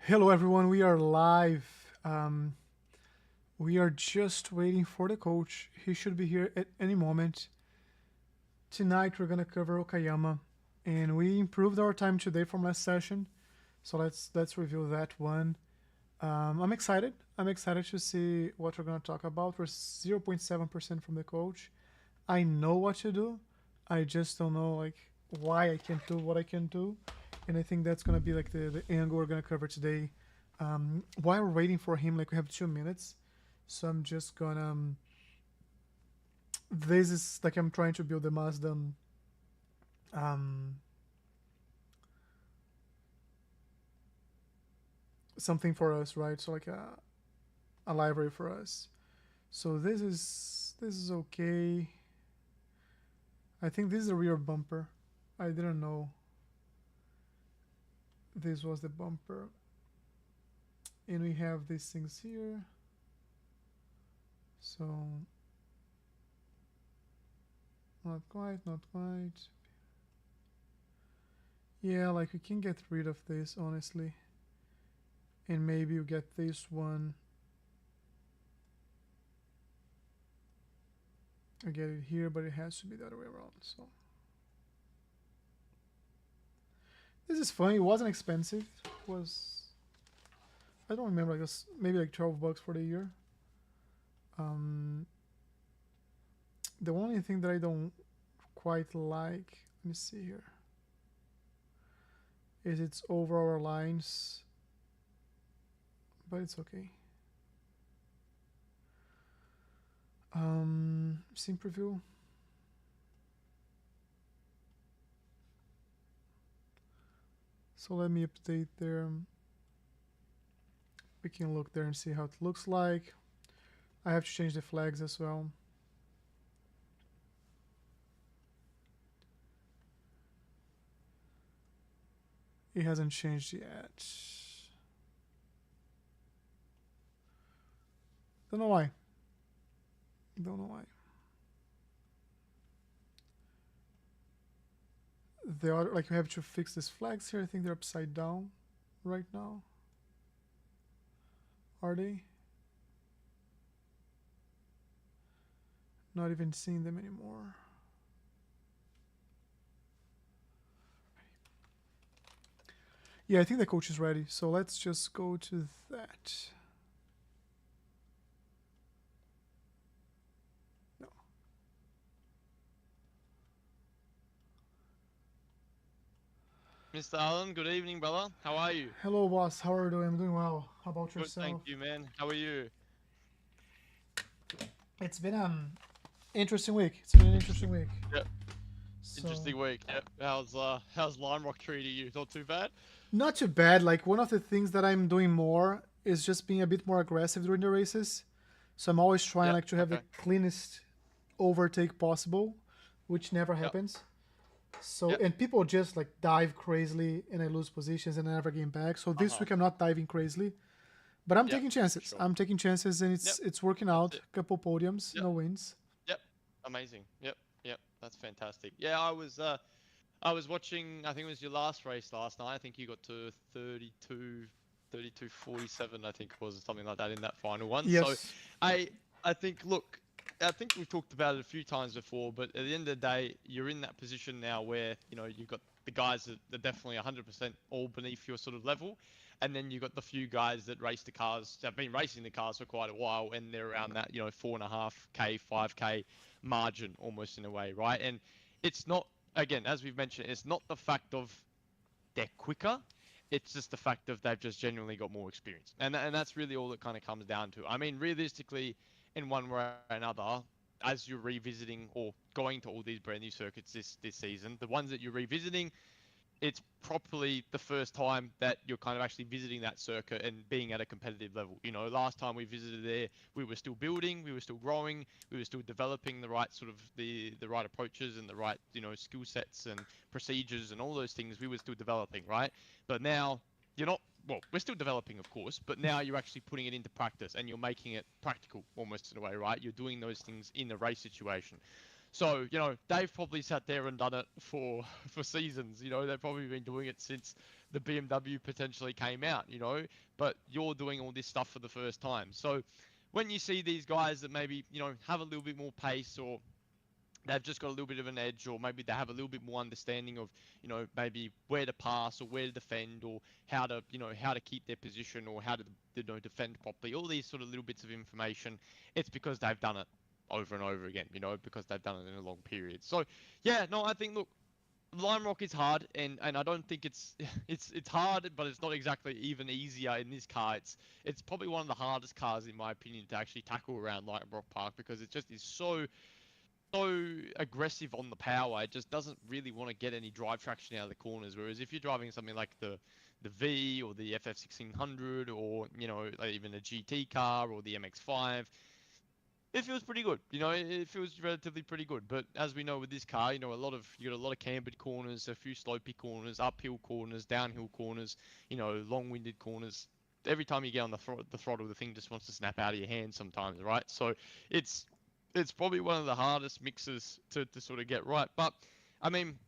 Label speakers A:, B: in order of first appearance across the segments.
A: Hello, everyone. We are live. We are just waiting for the coach. He should be here at any moment. Tonight, we're gonna cover Okayama, and we improved our time today from last session. So let's review that one. I'm excited. I'm excited to see what we're gonna talk about. We're 0.7% from the coach. I know what to do. I just don't know like why I can't do what I can do, and I think that's gonna be like the angle we're gonna cover today. While we're waiting for him, like we have 2 minutes, so I'm just gonna. This is like I'm trying to build a Mazda um, something for us, right? So like a library for us. So this is okay. I think this is a rear bumper. I didn't know this was the bumper. And we have these things here. So not quite, not quite. Yeah, like we can get rid of this honestly. And maybe you get this one. I get it here, but it has to be the other way around. So this is funny. It wasn't expensive. It was, I don't remember, I guess maybe like $12 for the year. Um, the only thing that I don't quite like, let me see here, is its overall lines, but it's okay. Sim preview. So let me update there. We can look there and see how it looks like. I have to change the flags as well. It hasn't changed yet. Don't know why. Don't know why. The other, like you have to fix these flags here. I think they're upside down right now. Are they? Not even seeing them anymore. Yeah, I think the coach is ready. So let's just go to that. No.
B: Mr. Allen, good evening, brother. How are you?
A: Hello, boss. How are you doing? I'm doing well. How about
B: Good, thank
A: yourself?
B: you, man. How are you?
A: It's been an interesting week. It's been an interesting week.
B: Yep.
A: So
B: Interesting week. Yep. How's Lime Rock treating you? Not too bad.
A: not too bad. Like one of the things that I'm doing more is just being a bit more aggressive during the races. So I'm always trying
B: Yep.
A: like to have the
B: Okay.
A: cleanest overtake possible, which never
B: Yep.
A: happens. So
B: Yep.
A: and people just like dive crazily and I lose positions and I never gain back. So
B: Uh
A: this
B: huh.
A: week I'm not diving crazily, but I'm
B: Yep.
A: taking
B: For
A: chances.
B: sure.
A: I'm taking chances and
B: Yep.
A: it's working
B: That's
A: out.
B: it.
A: Couple podiums,
B: Yep.
A: no wins.
B: Yep. Amazing. Yep. Yep. That's fantastic. Yeah, I was watching. I think it was your last race last night. I think you got to 32, 32:47. I think it was something like that in that final one. So,
A: Yes.
B: I I think look, I think we've talked about it a few times before, but at the end of the day, you're in that position now where you've got the guys that are definitely 100% all beneath your sort of level, and then you've got the few guys that race the cars, have been racing the cars for quite a while, and they're around that 4.5k, 5k margin almost in a way, right? And it's not, again, as we've mentioned, it's not the fact of they're quicker. It's just the fact of they've just genuinely got more experience, and that's really all it kind of comes down to. I mean, realistically, in one way or another, as you're revisiting or going to all these brand new circuits this season, the ones that you're revisiting, it's properly the first time that you're kind of actually visiting that circuit and being at a competitive level. Last time we visited there, we were still building, we were still growing, we were still developing the right sort of the right approaches and the right skill sets and procedures and all those things. We were still developing, right? But now you're not. Well, we're still developing, of course, but now you're actually putting it into practice and you're making it practical almost in a way, right? You're doing those things in the race situation. So, they've probably sat there and done it for seasons. They've probably been doing it since the BMW potentially came out, you know, but you're doing all this stuff for the first time. So when you see these guys that maybe, you know, have a little bit more pace, or they've just got a little bit of an edge, or maybe they have a little bit more understanding of, you know, maybe where to pass or where to defend, or how to, you know, how to keep their position, or how to, you know, defend properly, all these sort of little bits of information, it's because they've done it over and over again, you know, because they've done it in a long period. So yeah, no, I think, look, Lime Rock is hard, and I don't think it's it's hard, but it's not exactly even easier in this car. It's probably one of the hardest cars in my opinion to actually tackle around Lime Rock Park, because it just is so aggressive on the power. It just doesn't really want to get any drive traction out of the corners. Whereas if you're driving something like the V or the FF1600, or, you know, like even a GT car or the MX5, it feels pretty good. You know, it feels relatively pretty good. But as we know with this car, you know, you got a lot of cambered corners, a few slopey corners, uphill corners, downhill corners, you know, long-winded corners. Every time you get on the throttle, the thing just wants to snap out of your hand sometimes, right? So it's it's probably one of the hardest mixes to sort of get right. But I mean,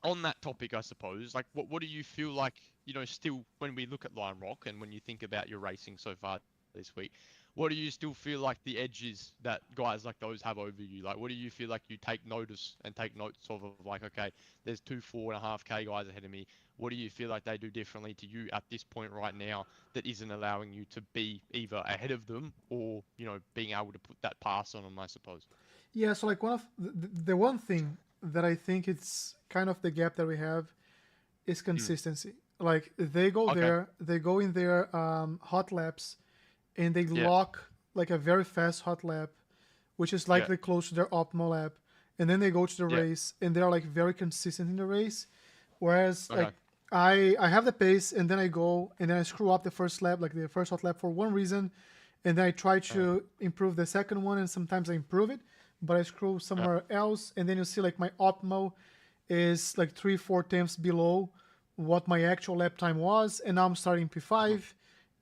B: on that topic, I suppose, like what do you feel like, you know, still when we look at Lime Rock and when you think about your racing so far this week, what do you still feel like the edges that guys like those have over you? Like, what do you feel like you take notice and take notes of like, okay, there's two 4.5K guys ahead of me. What do you feel like they do differently to you at this point right now that isn't allowing you to be either ahead of them, or, you know, being able to put that pass on them, I suppose?
A: Yeah, so like one of the one thing that I think it's kind of the gap that we have is
B: Mm.
A: consistency. Like they go
B: Okay.
A: there, they go in their hot laps, and they
B: Yeah.
A: lock like a very fast hot lap, which is
B: Yeah.
A: likely close to their optimal lap, and then they go to the
B: Yeah.
A: race and they're like very consistent in the race. Whereas like
B: Okay.
A: I have the pace and then I go and then I screw up the first lap, like the first hot lap for one reason, and then I try
B: Uh,
A: to improve the second one and sometimes I improve it, but I screw
B: uh,
A: somewhere else, and then you see like my optimal is like 3 4 tenths below what my actual lap time was, and now I'm starting
B: mhm,
A: P5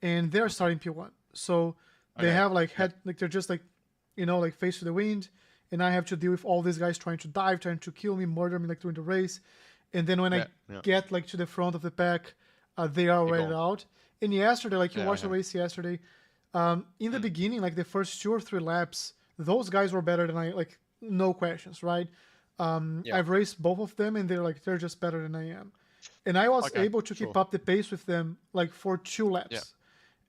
A: and they're
B: mhm.
A: starting P1. So they
B: Okay.
A: have like
B: Yeah.
A: head like they're just like, you know, like face to the wind, and I have to deal with all these guys trying to dive, trying to kill me, murder me like during the race. And then when I
B: Yeah. Yeah.
A: get like to the front of the pack, they are
B: You're
A: already
B: gone.
A: out. And yesterday, like you
B: Yeah.
A: watched the
B: Okay.
A: race yesterday, in the
B: Mm.
A: beginning, like the first 2 or 3 laps, those guys were better than I, like no questions, right?
B: Yeah.
A: I've raced both of them, and they're just better than I am. And I was
B: Okay.
A: able to keep
B: Sure.
A: up the pace with them like for two
B: Yeah.
A: laps.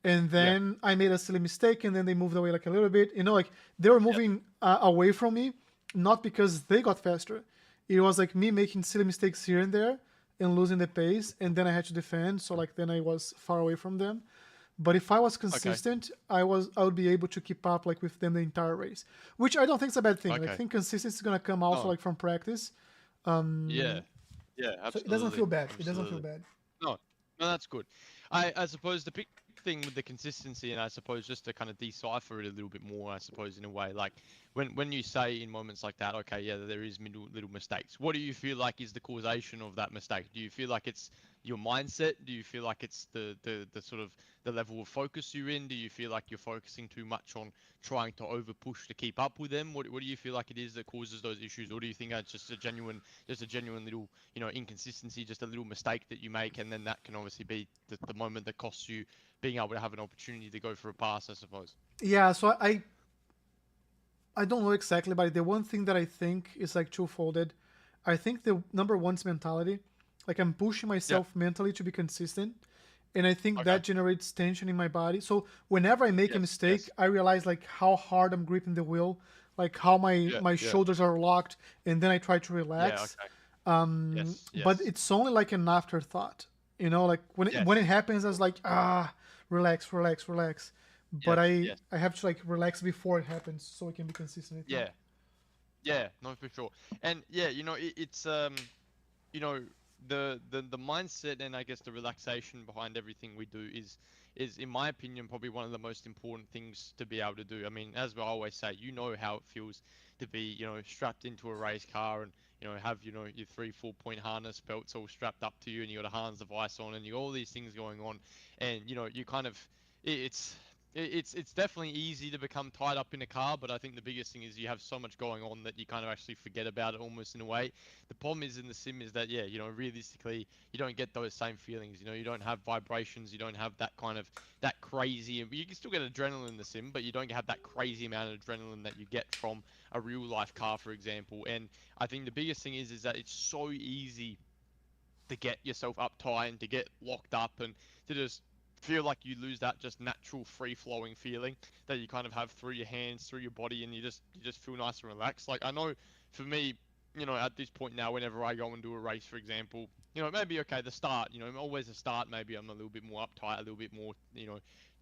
A: And
B: Yeah.
A: then I made a silly mistake, and then they moved away like a little bit. You know, like they were
B: Yep.
A: moving away from me, not because they got faster. It was like me making silly mistakes here and there and losing the pace, and then I had to defend. So like then I was far away from them. But if I was
B: Okay.
A: consistent, I would be able to keep up like with them the entire race, which I don't think is a bad thing. Like, I
B: Okay.
A: think consistency is gonna come also
B: No.
A: like from practice.
B: Yeah. Yeah.
A: So it doesn't
B: Absolutely.
A: feel bad. It doesn't feel
B: Absolutely.
A: bad.
B: No, no, that's good. I suppose the big thing with the consistency, and I suppose just to kind of decipher it a little bit more, I suppose in a way, like when you say in moments like that, okay, yeah, there is little mistakes. What do you feel like is the causation of that mistake? Do you feel like it's your mindset? Do you feel like it's the sort of the level of focus you're in? Do you feel like you're focusing too much on trying to over push to keep up with them? What do you feel like it is that causes those issues, or do you think that's just a genuine little, you know, inconsistency, just a little mistake that you make, and then that can obviously be the moment that costs you being able to have an opportunity to go for a pass, I suppose.
A: Yeah. So I don't know exactly, but the one thing that I think is like twofolded. I think the number one's mentality. Like I'm pushing
B: Yeah.
A: myself mentally to be consistent, and I think
B: Okay.
A: that generates tension in my body. So whenever I make a
B: Yes.
A: mistake,
B: Yes.
A: I realize like how hard I'm gripping the wheel, like how my
B: Yeah.
A: my
B: Yeah.
A: shoulders are locked, and then I try to
B: Yeah.
A: relax.
B: Okay.
A: But
B: Yes.
A: it's only like an afterthought. You know, like when it
B: Yes.
A: happens, I was like, relax, relax, relax. But
B: Yes.
A: I
B: Yes.
A: I have to like relax before it happens so I can be consistent. I think.
B: Yeah. Yeah. No, for sure. And yeah, you know, it's you know, the mindset and I guess the relaxation behind everything we do is in my opinion probably one of the most important things to be able to do. I mean, as I always say, you know how it feels to be, you know, strapped into a race car and, you know, have, you know, your 3 4 point harness belts all strapped up to you, and you got a harness device on, and you got all these things going on, and you know you kind of it's it's definitely easy to become tied up in a car, but I think the biggest thing is you have so much going on that you kind of actually forget about it almost in a way. The problem is in the sim is that yeah, realistically you don't get those same feelings. You don't have vibrations, you don't have that kind of that crazy. You can still get adrenaline in the sim, but you don't have that crazy amount of adrenaline that you get from a real life car, for example. And I think the biggest thing is that it's so easy to get yourself uptight and to get locked up and to just feel like you lose that just natural free flowing feeling that you kind of have through your hands, through your body, and you just feel nice and relaxed. Like I know for me, at this point now, whenever I go and do a race, for example, maybe okay, the start, always the start, maybe I'm a little bit more uptight, a little bit more,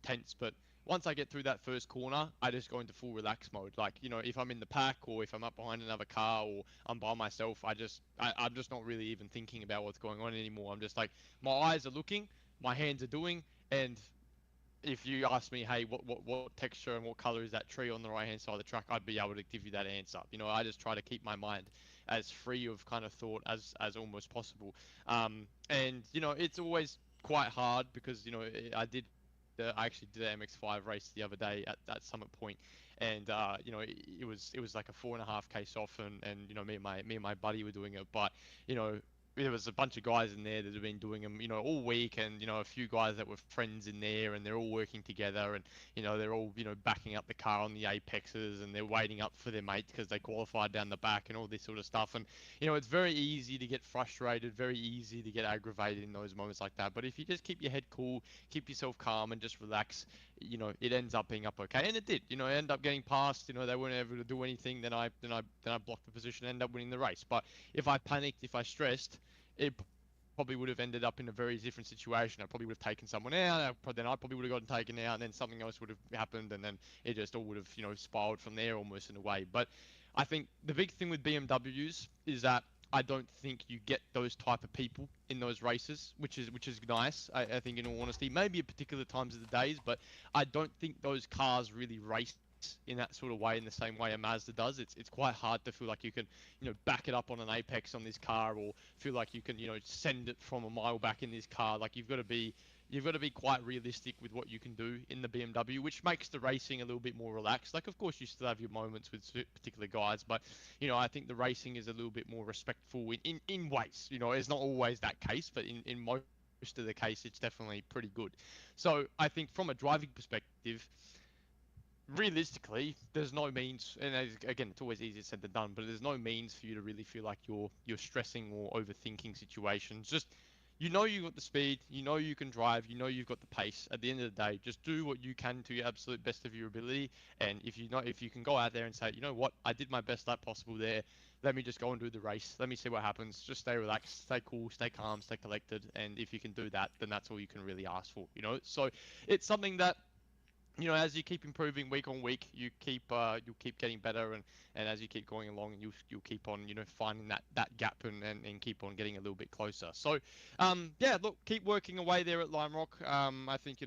B: tense, but once I get through that first corner, I just go into full relax mode. Like, if I'm in the pack or if I'm up behind another car or I'm by myself, I'm just not really even thinking about what's going on anymore. I'm just like, my eyes are looking, my hands are doing, and if you ask me, hey, what texture and what color is that tree on the right hand side of the track, I'd be able to give you that answer. I just try to keep my mind as free of kind of thought as almost possible. And it's always quite hard because I actually did an MX5 race the other day at Summit Point, and it was like a 4.5K off, and me and my buddy were doing it, but you know there was a bunch of guys in there that have been doing them, all week, and a few guys that were friends in there, and they're all working together, and they're all backing up the car on the apexes, and they're waiting up for their mates because they qualified down the back and all this sort of stuff, and it's very easy to get frustrated, very easy to get aggravated in those moments like that. But if you just keep your head cool, keep yourself calm, and just relax, it ends up being up okay, and it did. I ended up getting past. They weren't able to do anything. Then I blocked the position, and ended up winning the race. But if I panicked, if I stressed, it probably would have ended up in a very different situation. I probably would have taken someone out. Then I probably would have gotten taken out, and then something else would have happened, and then it just all would have spiraled from there almost in a way. But I think the big thing with BMWs is that I don't think you get those type of people in those races, which is nice. I think in all honesty, maybe at particular times of the days, but I don't think those cars really race in that sort of way in the same way a Mazda does. It's quite hard to feel like you can back it up on an apex on this car, or feel like you can send it from a mile back in this car. Like you've got to be quite realistic with what you can do in the BMW, which makes the racing a little bit more relaxed. Like, of course, you still have your moments with particular guys, but I think the racing is a little bit more respectful in ways. It's not always that case, but in most of the case, it's definitely pretty good. So I think from a driving perspective, realistically, there's no means, and again, it's always easier said than done, but there's no means for you to really feel like you're stressing or overthinking situations. Just you've got the speed, you can drive, you've got the pace. At the end of the day, just do what you can to your absolute best of your ability. And if you can go out there and say, what, I did my best lap possible there. Let me just go and do the race. Let me see what happens. Just stay relaxed, stay cool, stay calm, stay collected. And if you can do that, then that's all you can really ask for. So it's something that as you keep improving week on week, you'll keep getting better, and as you keep going along, you'll keep on finding that gap, and keep on getting a little bit closer. So, yeah, look, keep working away there at Lime Rock. I think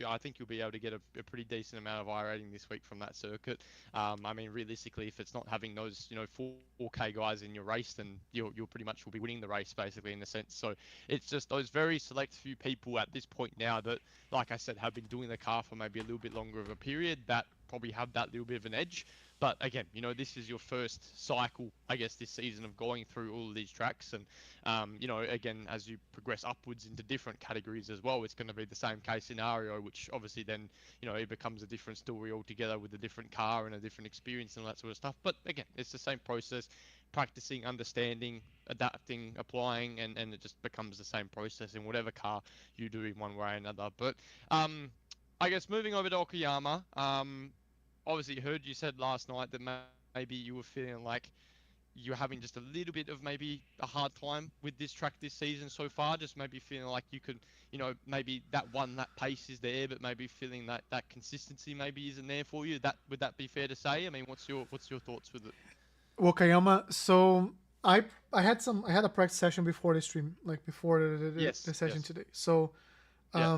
B: I think you'll be able to get a pretty decent amount of iRating this week from that circuit. I mean, realistically, if it's not having those 4K guys in your race, then you'll pretty much will be winning the race basically in a sense. So it's just those very select few people at this point now that, like I said, have been doing the car for maybe a little bit longer of a period that probably have that little bit of an edge. But again, this is your first cycle, I guess, this season of going through all of these tracks. And, again, as you progress upwards into different categories as well, it's going to be the same case scenario, which obviously then, it becomes a different story altogether with a different car and a different experience and all that sort of stuff. But again, it's the same process, practicing, understanding, adapting, applying, and it just becomes the same process in whatever car you do in one way or another. But I guess moving over to Okayama, obviously heard you said last night that maybe you were feeling like you're having just a little bit of maybe a hard time with this track this season so far, just maybe feeling like you could, maybe that pace is there, but maybe feeling that consistency maybe isn't there for you. Would that be fair to say? I mean, what's your thoughts with it?
A: Wakayama. So I had a practice session before the stream, like before the
B: Yes,
A: session
B: yes,
A: today. So
B: yeah,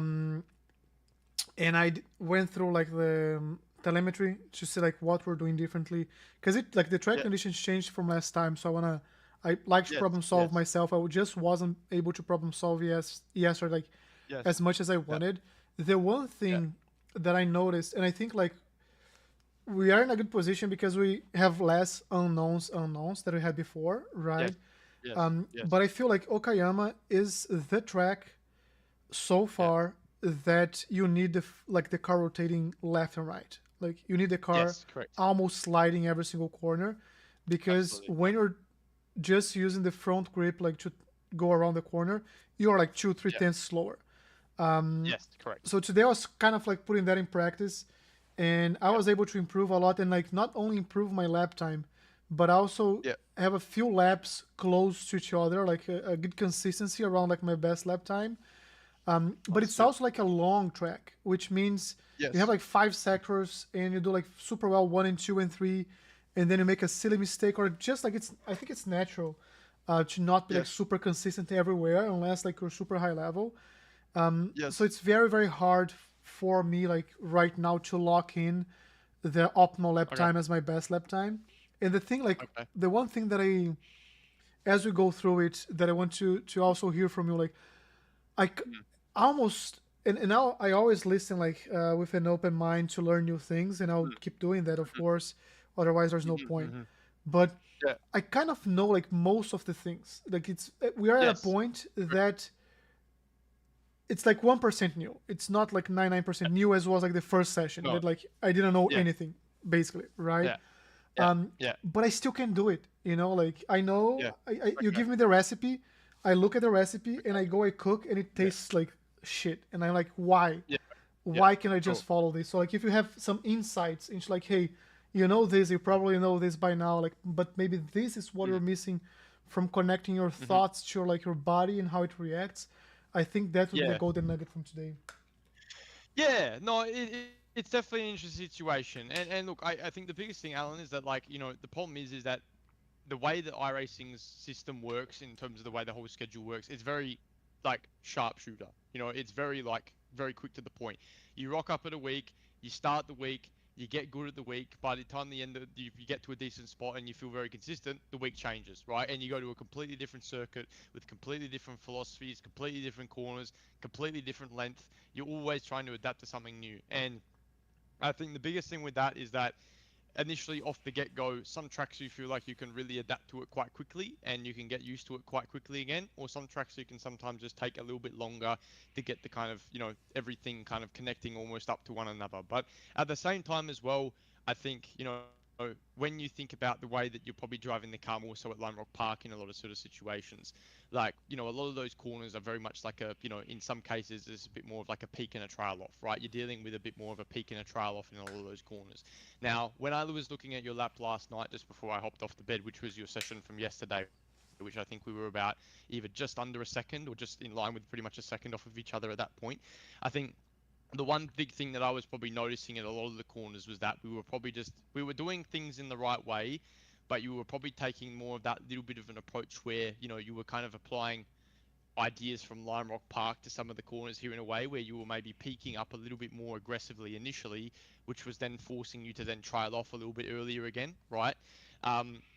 A: and went through like the telemetry to see like what we're doing differently, because it like the track
B: yeah,
A: conditions changed from last time. So I like to
B: yes,
A: problem solve
B: yes,
A: myself. I just wasn't able to problem solve yesterday like
B: yes,
A: as much as I
B: yeah,
A: wanted. The one
B: yeah,
A: thing that I noticed, and I think like we are in a good position because we have less unknowns that we had before,
B: Yes.
A: right?
B: Yes. Yes.
A: But I feel like Okayama is the track so
B: Yeah.
A: far that you need like the car rotating left and right. Like you need the car
B: Yes. Correct.
A: almost sliding every single corner, because
B: Absolutely.
A: when you're just using the front grip like to go around the corner, you are like two three
B: Yeah.
A: tenths slower.
B: Yes. Correct.
A: So today I was kind of like putting that in practice, and I
B: Yeah.
A: was able to improve a lot and like not only improve my lap time, but also
B: Yeah.
A: have a few laps close to each other, like a good consistency around like my best lap time. But it's
B: Understood.
A: also like a long track, which means you have
B: Yes.
A: like 5 sectors and you do like super well 1 and 2 and 3, and then you make a silly mistake or just like it's. I think it's natural to not be like
B: Yes.
A: super consistent everywhere unless like you're super high level. So
B: Yes.
A: it's very very hard for me like right now to lock in the optimal lap
B: Okay.
A: time as my best lap time. And the thing like
B: Okay.
A: the one thing that I, as we go through it, that I want to also hear from you, like I
B: Mm.
A: almost, and now I always listen like with an open mind to learn new things, and I'll
B: Mm.
A: keep doing that, of
B: Mhm.
A: course. Otherwise, there's no
B: Mhm.
A: point.
B: Mhm.
A: But
B: Yeah.
A: I kind of know like most of the things. Like it's we are at a
B: Yes.
A: point
B: Correct.
A: that it's like 1% new. It's not like 99% new as was like the first session
B: No.
A: that like I didn't know
B: Yeah.
A: anything basically, right?
B: Yeah. Yeah. Yeah.
A: But I still can do it. You know, like I know
B: Yeah.
A: you
B: Okay.
A: give me the recipe, I look at the recipe and
B: Okay.
A: I go, I cook, and it
B: Yeah.
A: tastes like shit, and I'm like, why?
B: Yeah. Yeah.
A: Why can I
B: Sure.
A: just follow this? So like, if you have some insights into like, hey, you know this, you probably know this by now, like, but maybe this is what
B: Mhm.
A: you're missing from connecting your
B: Mhm.
A: thoughts to like your body and how it reacts. I think that would be the
B: Yeah.
A: golden nugget from today.
B: Yeah, no, it's definitely an interesting situation. And look, I think the biggest thing, Alan, is that like, the problem is that the way that iRacing's system works in terms of the way the whole schedule works, it's very like sharpshooter. It's very like very quick to the point. You rock up at a week, you start the week, you get good at the week. By the time the end of you get to a decent spot and you feel very consistent, the week changes, right? And you go to a completely different circuit with completely different philosophies, completely different corners, completely different length. You're always trying to adapt to something new. And I think the biggest thing with that is that initially off the get go, some tracks you feel like you can really adapt to it quite quickly and you can get used to it quite quickly again, or some tracks you can sometimes just take a little bit longer to get the kind of, everything kind of connecting almost up to one another. But at the same time as well, I think, when you think about the way that you're probably driving the car more so at Lime Rock Park in a lot of sort of situations, like, a lot of those corners are very much like in some cases, it's a bit more of like a peak and a trail off, right? You're dealing with a bit more of a peak and a trail off in a lot of those corners. Now, when I was looking at your lap last night, just before I hopped off the bed, which was your session from yesterday, which I think we were about either just under a second or just in line with pretty much a second off of each other at that point, I think the one big thing that I was probably noticing at a lot of the corners was that we were doing things in the right way, but you were probably taking more of that little bit of an approach where, you were kind of applying ideas from Lime Rock Park to some of the corners here in a way where you were maybe peaking up a little bit more aggressively initially, which was then forcing you to then trail off a little bit earlier again, right?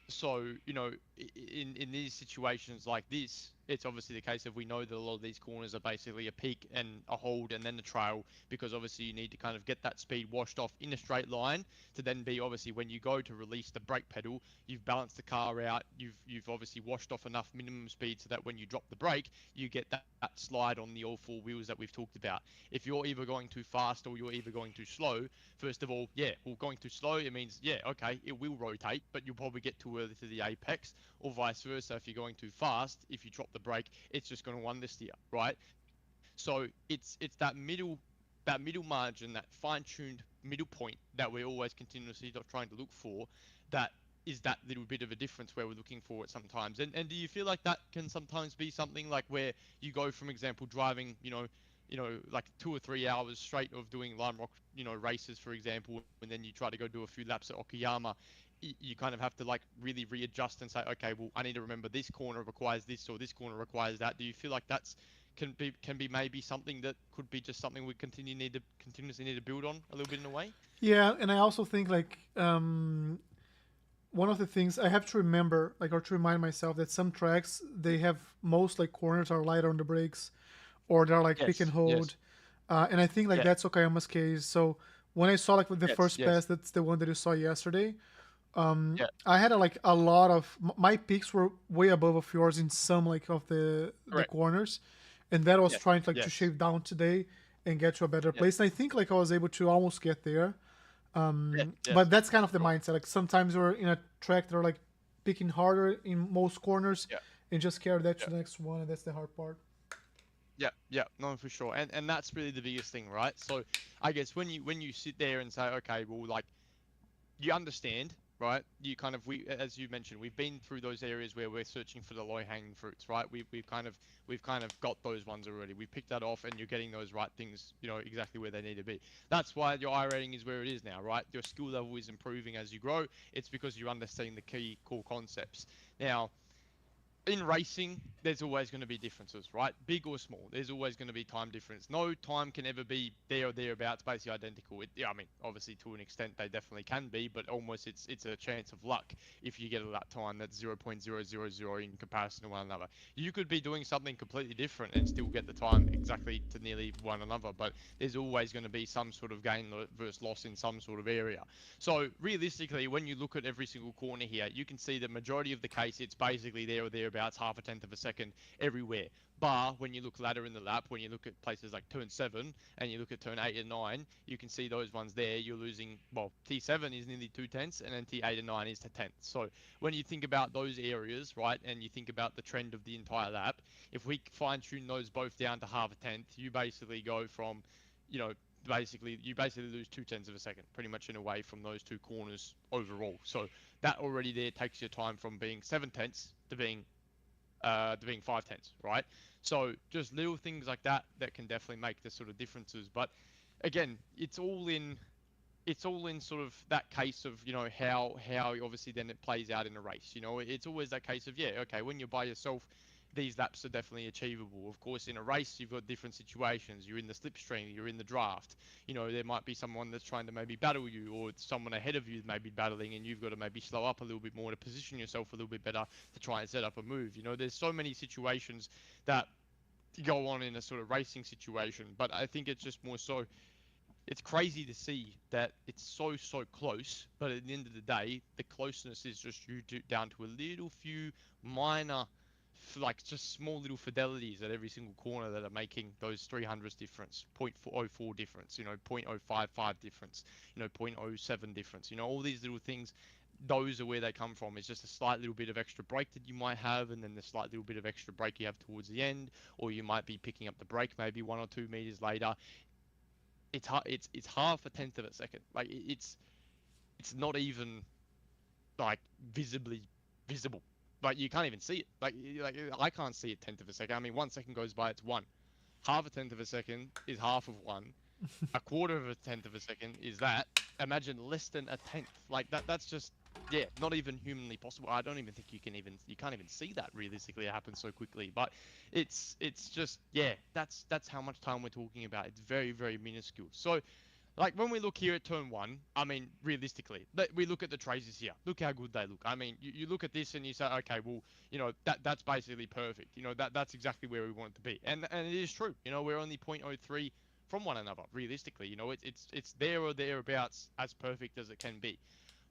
B: So, in these situations like this, it's obviously the case of we know that a lot of these corners are basically a peak and a hold and then the trail, because obviously you need to kind of get that speed washed off in a straight line to then be obviously when you go to release the brake pedal, you've balanced the car out, you've obviously washed off enough minimum speed so that when you drop the brake, you get that slide on the all four wheels that we've talked about. If you're either going too fast or you're either going too slow, first of all, yeah, well, going too slow, it means, yeah, okay, it will rotate, but you'll probably get too early to the apex, or vice versa. If you're going too fast, if you drop the brake, it's just going to understeer, right? So it's that middle margin, that fine-tuned middle point that we're always continuously trying to look for, that is that little bit of a difference where we're looking for it sometimes. And do you feel like that can sometimes be something like where you go, from example, driving, like 2 or 3 hours straight of doing Lime Rock, races, for example, and then you try to go do a few laps at Okayama, you kind of have to like really readjust and say, okay, well, I need to remember this corner requires this or this corner requires that. Do you feel like that's can be maybe something that could be just something we continuously need to build on a little bit in a way?
A: Yeah, and I also think like one of the things I have to remember, like, or to remind myself that some tracks they have most like corners are lighter on the brakes, or they're like pick and
B: Yes,
A: hold.
B: yes,
A: And I think like
B: Yeah.
A: that's Okayama's case. So when I saw like with the
B: Yes.
A: first pass,
B: Yes.
A: that's the one that you saw yesterday.
B: Yeah.
A: I had like a lot of my picks were way above of yours in some like of the
B: Correct.
A: corners, and that I was
B: Yes.
A: trying to like to
B: Yes.
A: shave down today and get to a better
B: Yes.
A: place. And I think like I was able to almost get there.
B: Yes.
A: But
B: Yes.
A: that's kind of the
B: Sure.
A: mindset. Like sometimes you're in a track that are like picking harder in most corners,
B: Yeah.
A: and just carry that
B: Yeah.
A: to the next one, and that's the hard part.
B: Yeah, yeah, no, for sure, and that's really the biggest thing, right? So, I guess when you sit there and say, okay, well, like you understand, right? You kind of as you mentioned, we've been through those areas where we're searching for the low hanging fruits, right? We've kind of got those ones already. We've picked that off, and you're getting those right things, exactly where they need to be. That's why your I rating is where it is now, right? Your skill level is improving as you grow. It's because you're understanding the key core concepts. Now, in racing, there's always going to be differences, right? Big or small, there's always going to be time difference. No time can ever be there or thereabouts, basically identical. Yeah, I mean, obviously to an extent they definitely can be, but almost it's a chance of luck if you get a lap time that's 0.000 in comparison to one another. You could be doing something completely different and still get the time exactly to nearly one another, but there's always going to be some sort of gain versus loss in some sort of area. So realistically, when you look at every single corner here, you can see the majority of the case, it's basically there or thereabouts, half a tenth of a second everywhere. Bar when you look later in the lap, when you look at places like turn 7 and you look at turn 8 and 9, you can see those ones there. You're losing, well, T7 is nearly 2 tenths, and then T8 and 9 is to tenths. So when you think about those areas, right, and you think about the trend of the entire lap, if we fine tune those both down to half a tenth, you basically go from, you know, you basically lose 2 tenths of a second pretty much in a way from those two corners overall. So that already there takes your time from being 7 tenths to being 5 tenths, right? So just little things like that can definitely make the sort of differences. But again, it's all in sort of that case of how obviously then it plays out in a race. It's always that case of, yeah, okay, when you're by yourself, these laps are definitely achievable. Of course, in a race, you've got different situations. You're in the slipstream, you're in the draft. There might be someone that's trying to maybe battle you, or someone ahead of you may be battling, and you've got to maybe slow up a little bit more to position yourself a little bit better to try and set up a move. There's so many situations that go on in a sort of racing situation, but I think it's just more so it's crazy to see that it's so close, but at the end of the day, the closeness is just down to a little few minor, like just small little fidelities at every single corner that are making those 300s difference, 0.404 difference, 0.055 difference, 0.07 difference, all these little things. Those are where they come from. It's just a slight little bit of extra brake that you might have, and then the slight little bit of extra brake you have towards the end, or you might be picking up the brake maybe 1 or 2 meters later. It's half a tenth of a second. Like it's not even like visibly visible. Like you can't even see it. Like I can't see a tenth of a second. I mean, 1 second goes by, it's one. Half a tenth of a second is half of one. A quarter of a tenth of a second is that. Imagine less than a tenth. Like that's just, yeah, not even humanly possible. I don't even think you can't even see that realistically. It happens so quickly. But it's just, yeah, that's how much time we're talking about. It's very, very minuscule. So like when we look here at turn 1, I mean, realistically, we look at the traces here. Look how good they look. I mean, you look at this and you say, okay, well, that's basically perfect. That's exactly where we want it to be. And it is true. We're only 0.03 from one another. Realistically, it's there or thereabouts as perfect as it can be.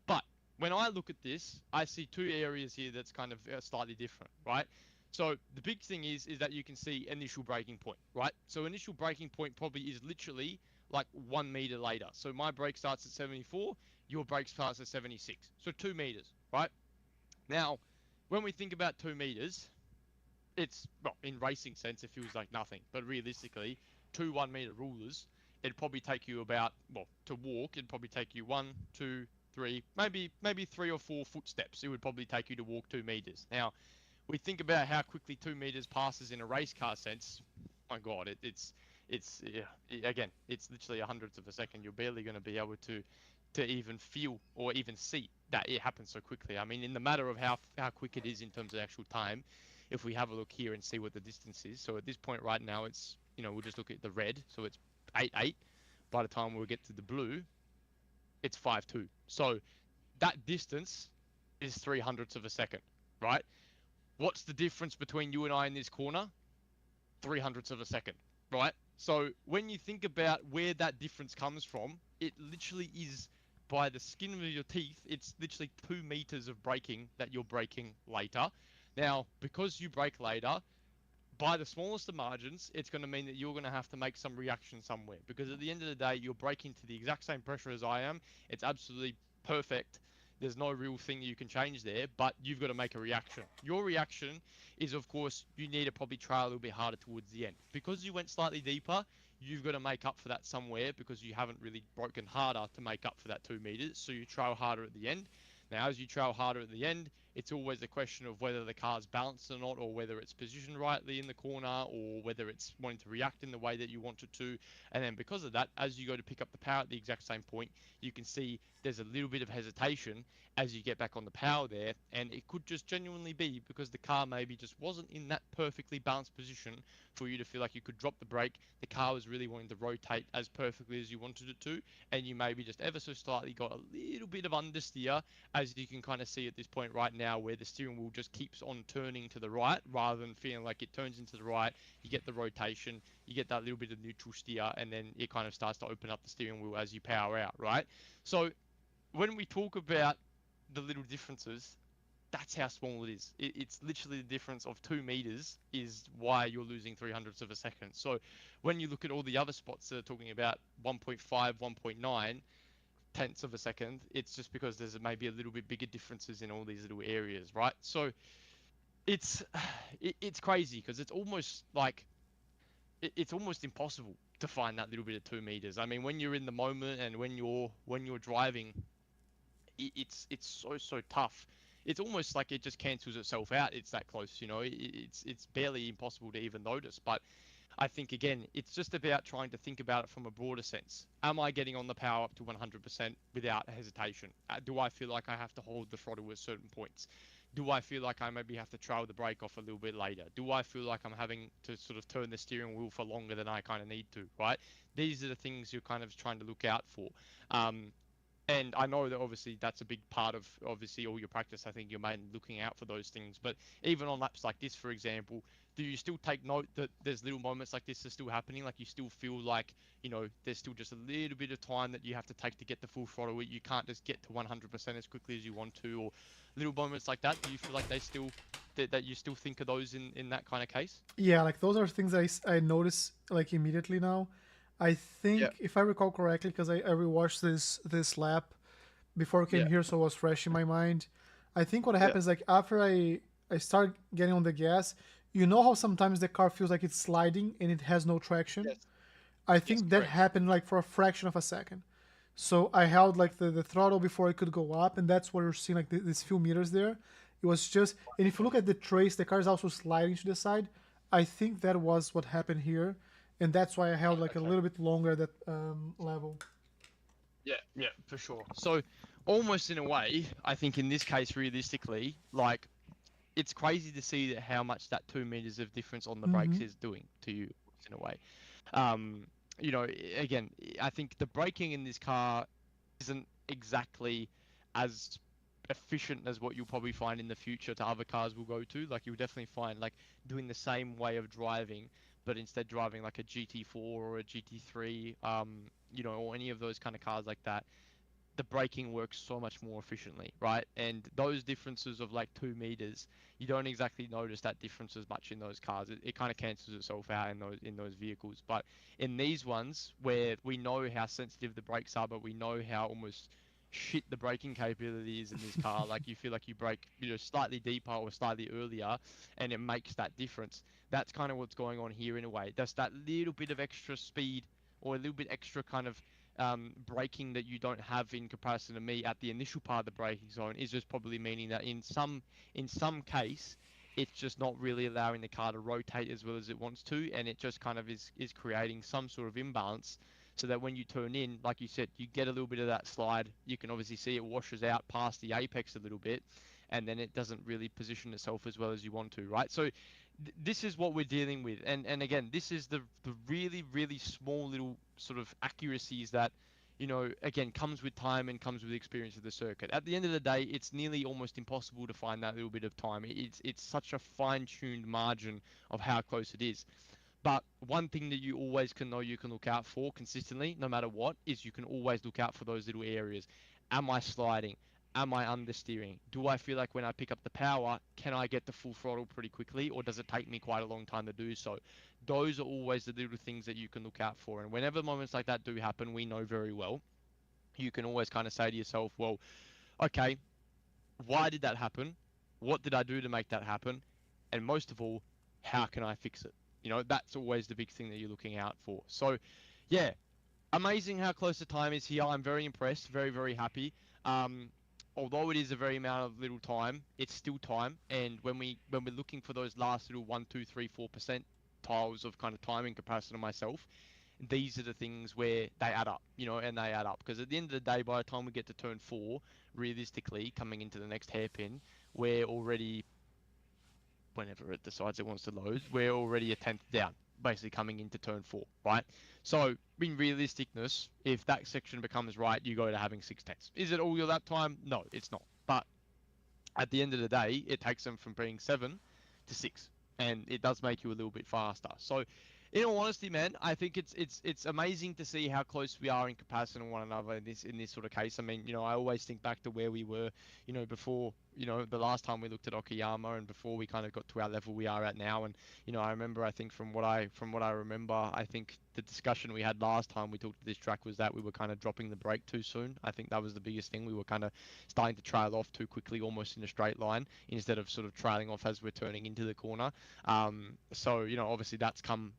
B: But when I look at this, I see two areas here that's kind of slightly different, right? So the big thing is that you can see initial breaking point, right? So initial breaking point probably is literally like 1 meter later. So my break starts at 74, your break starts at 76. So 2 meters, right? Now, when we think about 2 meters, it's, well, in racing sense, it feels like nothing. But realistically, two 1 meter rulers, it'd probably take you about, well, to walk, it'd probably take you 1, 2, 3, maybe 3 or 4 footsteps. It would probably take you to walk 2 meters. Now, we think about how quickly 2 meters passes in a race car sense. My God, it's yeah, again, it's literally a hundredth of a second. You're barely going to be able to even feel or even see that it happens so quickly. I mean, in the matter of how quick it is in terms of actual time, if we have a look here and see what the distance is. So at this point right now, it's, we'll just look at the red. So it's 8.8. By the time we get to the blue, it's 5.2. So that distance is 300ths of a second, right? What's the difference between you and I in this corner? 300ths of a second, right? So when you think about where that difference comes from, it literally is by the skin of your teeth. It's literally 2 meters of braking that you're braking later. Now, because you brake later, by the smallest of margins, it's going to mean that you're going to have to make some reaction somewhere. Because at the end of the day, you're braking to the exact same pressure as I am. It's absolutely perfect. There's no real thing you can change there, but you've got to make a reaction. Your reaction is, of course, you need to probably try a little bit harder towards the end. Because you went slightly deeper, you've got to make up for that somewhere because you haven't really broken harder to make up for that 2 meters. So you trail harder at the end. Now, as you trail harder at the end, it's always a question of whether the car's balanced or not, or whether it's positioned rightly in the corner, or whether it's wanting to react in the way that you want it to. And then because of that, as you go to pick up the power at the exact same point, you can see there's a little bit of hesitation as you get back on the power there. And it could just genuinely be because the car maybe just wasn't in that perfectly balanced position for you to feel like you could drop the brake. The car was really wanting to rotate as perfectly as you wanted it to, and you maybe just ever so slightly got a little bit of understeer, as you can kind of see at this point right now, where the steering wheel just keeps on turning to the right rather than feeling like it turns into the right. You get the rotation, you get that little bit of neutral steer, and then it kind of starts to open up the steering wheel as you power out, right? So when we talk about the little differences, that's how small it is. It's literally the difference of 2 meters is why you're losing 300ths of a second. So when you look at all the other spots that are talking about 1.5, 1.9 tenths of a second, it's just because there's maybe a little bit bigger differences in all these little areas, right? So it's it's crazy because it's almost like it's almost impossible to find that little bit of 2 meters. I mean, when you're in the moment and when you're driving, it's so tough. It's almost like it just cancels itself out. It's that close, you know. It's barely impossible to even notice. But I think again, it's just about trying to think about it from a broader sense. Am I getting on the power up to 100% without hesitation? Do I feel like I have to hold the throttle at certain points? Do I feel like I maybe have to trail the brake off a little bit later? Do I feel like I'm having to sort of turn the steering wheel for longer than I kind of need to, right? These are the things you're kind of trying to look out for. And I know that obviously that's a big part of obviously all your practice. I think you're mainly looking out for those things. But even on laps like this, for example, do you still take note that there's little moments like this are still happening? Like you still feel like, there's still just a little bit of time that you have to take to get the full throttle. You can't just get to 100% as quickly as you want to, or little moments like that. Do you feel like they still, that you still think of those in that kind of case?
A: Yeah, like those are things I notice like immediately now. I
B: Yeah,
A: think if I recall correctly, because I rewatched this lap before I came
B: yeah,
A: here, so it was fresh in my mind. I think what
B: yeah.
A: happens like after I start getting on the gas, you know how sometimes the car feels like it's sliding and it has no traction.
B: Yes,
A: I
B: yes,
A: think that
B: correct.
A: happened like for a fraction of a second. So I held like the throttle before it could go up, and that's what you're seeing like these few meters there. It was just, and if you look at the trace, the car is also sliding to the side. I think that was what happened here, and that's why I held like a
B: Okay.
A: little bit longer that level.
B: Yeah, yeah, for sure. So, almost in a way, I think in this case, realistically, like it's crazy to see that how much that 2 meters of difference on the brakes
A: Mm-hmm.
B: is doing to you in a way. Um, again, I think the braking in this car isn't exactly as efficient as what you'll probably find in the future to other cars we'll go to. Like you'll definitely find like doing the same way of driving, but instead driving like a GT4 or a GT3, or any of those kind of cars like that, the braking works so much more efficiently, right? And those differences of like 2 meters, you don't exactly notice that difference as much in those cars. It kind of cancels itself out in those vehicles. But in these ones, where we know how sensitive the brakes are, but we know how almost shit the braking capability is in this car, like you feel like you brake, slightly deeper or slightly earlier, and it makes that difference. That's kind of what's going on here in a way. That's that little bit of extra speed or a little bit extra kind of braking that you don't have in comparison to me at the initial part of the braking zone is just probably meaning that in some case it's just not really allowing the car to rotate as well as it wants to, and it just kind of is creating some sort of imbalance, so that when you turn in, like you said, you get a little bit of that slide. You can obviously see it washes out past the apex a little bit, and then it doesn't really position itself as well as you want to, right? So this is what we're dealing with, and again, this is the really really small little sort of accuracies that, again, comes with time and comes with experience of the circuit. At the end of the day, it's nearly almost impossible to find that little bit of time. It's such a fine-tuned margin of how close it is. But one thing that you always can know you can look out for consistently, no matter what, is you can always look out for those little areas. Am I sliding? Am I understeering? Do I feel like when I pick up the power, can I get the full throttle pretty quickly, or does it take me quite a long time to do so? Those are always the little things that you can look out for. And whenever moments like that do happen, we know very well. You can always kind of say to yourself, well, okay, why did that happen? What did I do to make that happen? And most of all, how can I fix it? That's always the big thing that you're looking out for. So, yeah, amazing how close the time is here. I'm very impressed, very, very happy. Um, Although it is a very amount of little time, it's still time. And when we're looking for those last little 1, 2, 3, 4% tiles of kind of time in comparison to myself, these are the things where they add up, and they add up. Because at the end of the day, by the time we get to turn 4, realistically, coming into the next hairpin, we're already, whenever it decides it wants to load, we're already a tenth down, basically coming into turn 4, right? So, in realisticness, if that section becomes right, you go to having 6 tenths. Is it all your lap time? No, it's not. But at the end of the day, it takes them from being 7 to 6, and it does make you a little bit faster. So, in all honesty, man, I think it's amazing to see how close we are in comparison to one another in this sort of case. I mean, I always think back to where we were, before, the last time we looked at Okayama, and before we kind of got to our level we are at now. And I remember, I think from what I remember, I think the discussion we had last time we talked to this track was that we were kind of dropping the brake too soon. I think that was the biggest thing. We were kind of starting to trail off too quickly, almost in a straight line, instead of sort of trailing off as we're turning into the corner. So obviously that's come,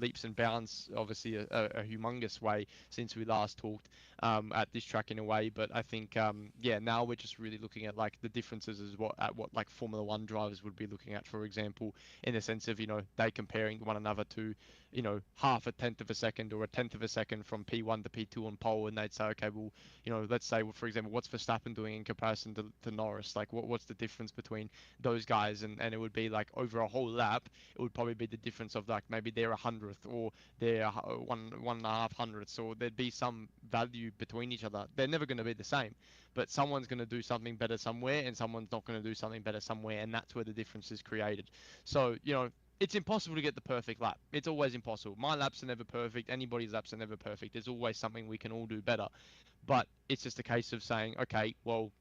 B: leaps and bounds, obviously a humongous way since we last talked at this track in a way. But I think, yeah, now we're just really looking at like the differences as what like Formula One drivers would be looking at, for example, in the sense of they comparing one another to half a tenth of a second or a tenth of a second from P1 to P2 on pole, and they'd say, okay, well, let's say, well, for example, what's Verstappen doing in comparison to Norris? Like, what's the difference between those guys? And it would be like over a whole lap, it would probably be the difference of like maybe they're 100th or they're 1.5 hundredths, or there'd be some value between each other. They're never going to be the same, but someone's going to do something better somewhere, and someone's not going to do something better somewhere, and that's where the difference is created. So it's impossible to get the perfect lap. It's always impossible. My laps are never perfect. Anybody's laps are never perfect. There's always something we can all do better. But it's just a case of saying, okay, well,